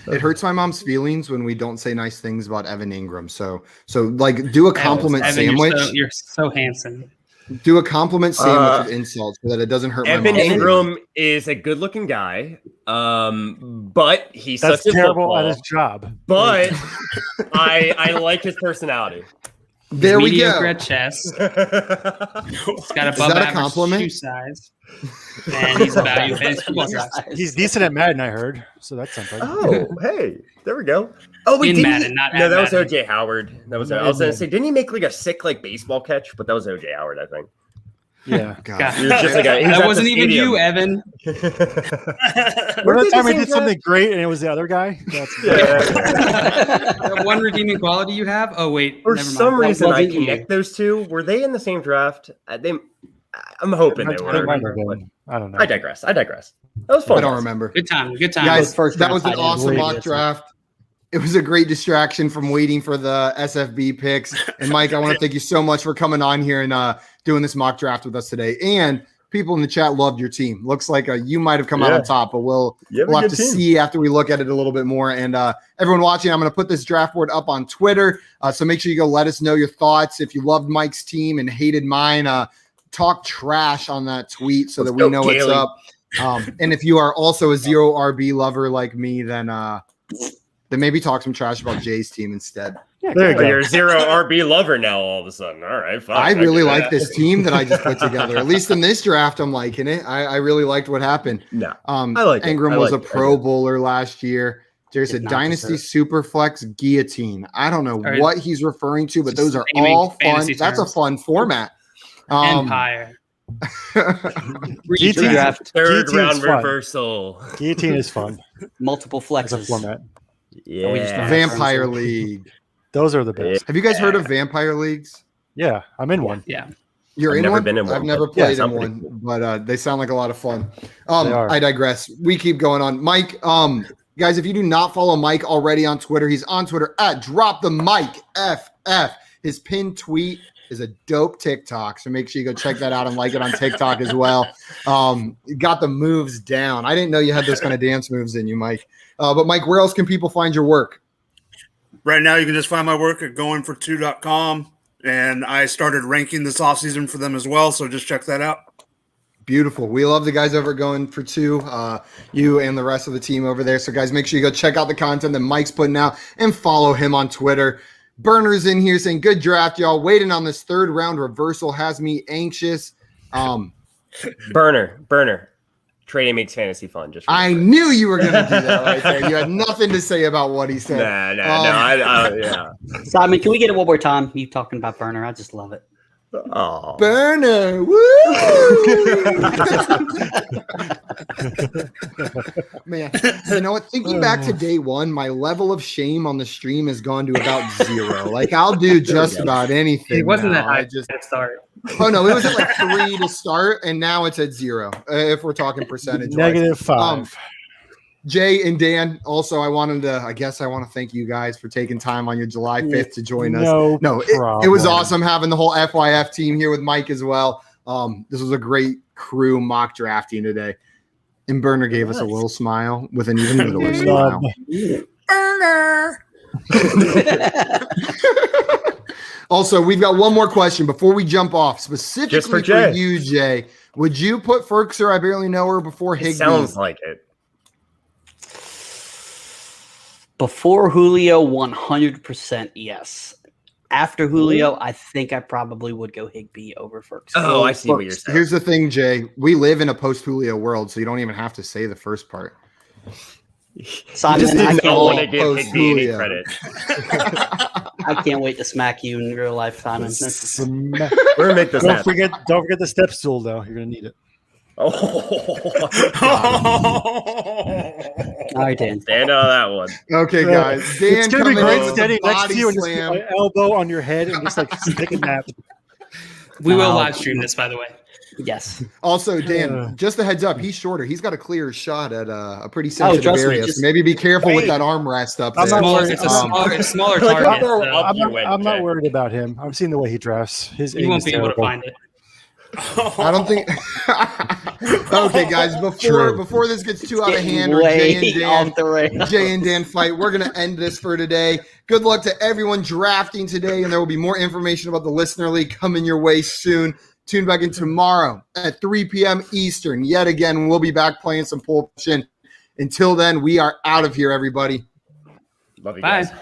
[SPEAKER 1] It hurts my mom's feelings when we don't say nice things about Evan Ingram. So like do a compliment sandwich.
[SPEAKER 5] You're so handsome.
[SPEAKER 1] Do a compliment sandwich with insults so that it doesn't hurt my mom.
[SPEAKER 6] Evan Ingram is a good-looking guy, but he sucks at
[SPEAKER 4] terrible
[SPEAKER 6] football,
[SPEAKER 4] at his job.
[SPEAKER 6] But I like his personality.
[SPEAKER 1] There we go.
[SPEAKER 5] At chest. He's got above
[SPEAKER 1] average
[SPEAKER 5] compliment? Shoe size. And he's about
[SPEAKER 4] He's decent at Madden, I heard. So that's something.
[SPEAKER 6] Oh, hey, there we go. Oh, wait,
[SPEAKER 5] Madden, not
[SPEAKER 6] no, that
[SPEAKER 5] Madden.
[SPEAKER 6] was OJ Howard. That was. I was going to say, didn't he make like a sick baseball catch? But that was OJ Howard, I think.
[SPEAKER 4] Yeah.
[SPEAKER 1] God.
[SPEAKER 6] He was just like
[SPEAKER 5] that wasn't even you, Evan.
[SPEAKER 4] Remember the time we did something great and it was the other guy?
[SPEAKER 5] That one redeeming quality you have? Oh, wait.
[SPEAKER 6] For some reason, I connect those two. Were they in the same draft? I'm hoping they were.
[SPEAKER 4] I don't know.
[SPEAKER 6] I digress. That was fun.
[SPEAKER 1] I don't remember.
[SPEAKER 5] Good time.
[SPEAKER 1] Guys, that was an awesome mock draft. It was a great distraction from waiting for the SFB picks. And Mike, I want to thank you so much for coming on here and doing this mock draft with us today. And people in the chat loved your team. Looks like you might have come out on top, but we'll have to see after we look at it a little bit more. And everyone watching, I'm going to put this draft board up on Twitter. So make sure you go let us know your thoughts. If you loved Mike's team and hated mine, talk trash on that tweet so that we know what's up. And if you are also a 0 RB lover like me, then maybe talk some trash about Jay's team instead.
[SPEAKER 4] Yeah, there you go.
[SPEAKER 6] You're a 0 RB lover now all of a sudden. All right, fine.
[SPEAKER 1] I really like this team that I just put together. At least in this draft, I'm liking it. I really liked what happened.
[SPEAKER 6] No,
[SPEAKER 1] I like Ingram was a Pro Bowler last year. There's a Dynasty Superflex guillotine. I don't know what he's referring to, but those are all fun. That's a fun format.
[SPEAKER 5] Empire.
[SPEAKER 3] Draft.
[SPEAKER 6] Third round reversal.
[SPEAKER 4] Guillotine is fun.
[SPEAKER 3] Multiple flexes.
[SPEAKER 4] Format.
[SPEAKER 6] Yeah.
[SPEAKER 1] Vampire League.
[SPEAKER 4] Those are the best.
[SPEAKER 1] Have you guys heard of Vampire Leagues?
[SPEAKER 4] Yeah, I'm in one.
[SPEAKER 5] Yeah.
[SPEAKER 1] You're
[SPEAKER 6] I've
[SPEAKER 1] in
[SPEAKER 6] never
[SPEAKER 1] one?
[SPEAKER 6] been in one.
[SPEAKER 1] I've never played in one, but they sound like a lot of fun. I digress. We keep going on. Mike, guys, if you do not follow Mike already on Twitter, he's on Twitter at DropTheMikeFF. His pinned tweet is a dope TikTok, so make sure you go check that out and like it on TikTok as well. Got the moves down. I didn't know you had those kind of dance moves in you, Mike. But Mike, where else can people find your work?
[SPEAKER 2] Right now, you can just find my work at goingfor2.com, and I started ranking this offseason for them as well, so just check that out.
[SPEAKER 1] Beautiful. We love the guys over Going for Two, you and the rest of the team over there. So, guys, make sure you go check out the content that Mike's putting out and follow him on Twitter. Burner's in here saying, good draft, y'all. Waiting on this third round reversal has me anxious.
[SPEAKER 6] Burner. Trading makes fantasy fun.
[SPEAKER 1] I knew you were going to do that right there. You had nothing to say about what he said.
[SPEAKER 6] No. Yeah.
[SPEAKER 3] Simon, can we get it one more time? You talking about Burner? I just love it.
[SPEAKER 6] Oh,
[SPEAKER 1] Burner. Woo! Man, you know what? Thinking back to day one, my level of shame on the stream has gone to about 0. Like, I'll do just about anything.
[SPEAKER 5] It wasn't
[SPEAKER 1] now.
[SPEAKER 5] that high to start.
[SPEAKER 1] Oh, no, it was at like 3 to start, and now it's at 0, if we're talking percentage.
[SPEAKER 4] -5.
[SPEAKER 1] Jay and Dan, also, I want to thank you guys for taking time on your July 5th to join us. It was awesome having the whole FYF team here with Mike as well. This was a great crew mock drafting today. And Burner gave us a little smile with an even littler smile. Burner! Also, we've got one more question before we jump off, specifically for you, Jay. Would you put Ferkser, I barely know her, before Higbee?
[SPEAKER 6] Sounds like it.
[SPEAKER 3] Before Julio, 100% yes. After Julio, I think I probably would go Higbee over Ferkser.
[SPEAKER 6] Oh, I see what you're saying.
[SPEAKER 1] Here's the thing, Jay. We live in a post-Julio world, so you don't even have to say the first part.
[SPEAKER 3] Simon, I can't
[SPEAKER 6] want to give Higbee any credit.
[SPEAKER 3] I can't wait to smack you in real life, Simon.
[SPEAKER 6] We're gonna make this happen.
[SPEAKER 4] Don't forget the step stool, though. You're gonna need it.
[SPEAKER 3] All right, Dan.
[SPEAKER 6] Stand on that one.
[SPEAKER 1] Okay, guys. Dan,
[SPEAKER 4] it's gonna be great standing next to you and
[SPEAKER 1] slam.
[SPEAKER 4] just put my elbow on your head and just like take a nap.
[SPEAKER 5] We will live stream this, by the way.
[SPEAKER 3] Yes.
[SPEAKER 1] Also, Dan, just a heads up, he's shorter. He's got a clear shot at a pretty sensitive area. So maybe be careful with that armrest up there.
[SPEAKER 5] It's a smaller target.
[SPEAKER 4] I'm not worried about him. I've seen the way he drafts.
[SPEAKER 5] You won't be able to find it.
[SPEAKER 1] I don't think. Okay, guys. Before this gets too out of hand, or Jay and Dan fight, we're gonna end this for today. Good luck to everyone drafting today, and there will be more information about the Listener League coming your way soon. Tune back in tomorrow at 3 p.m. Eastern. Yet again, we'll be back playing some pole position. Until then, we are out of here, everybody.
[SPEAKER 6] Love you guys.
[SPEAKER 5] Bye.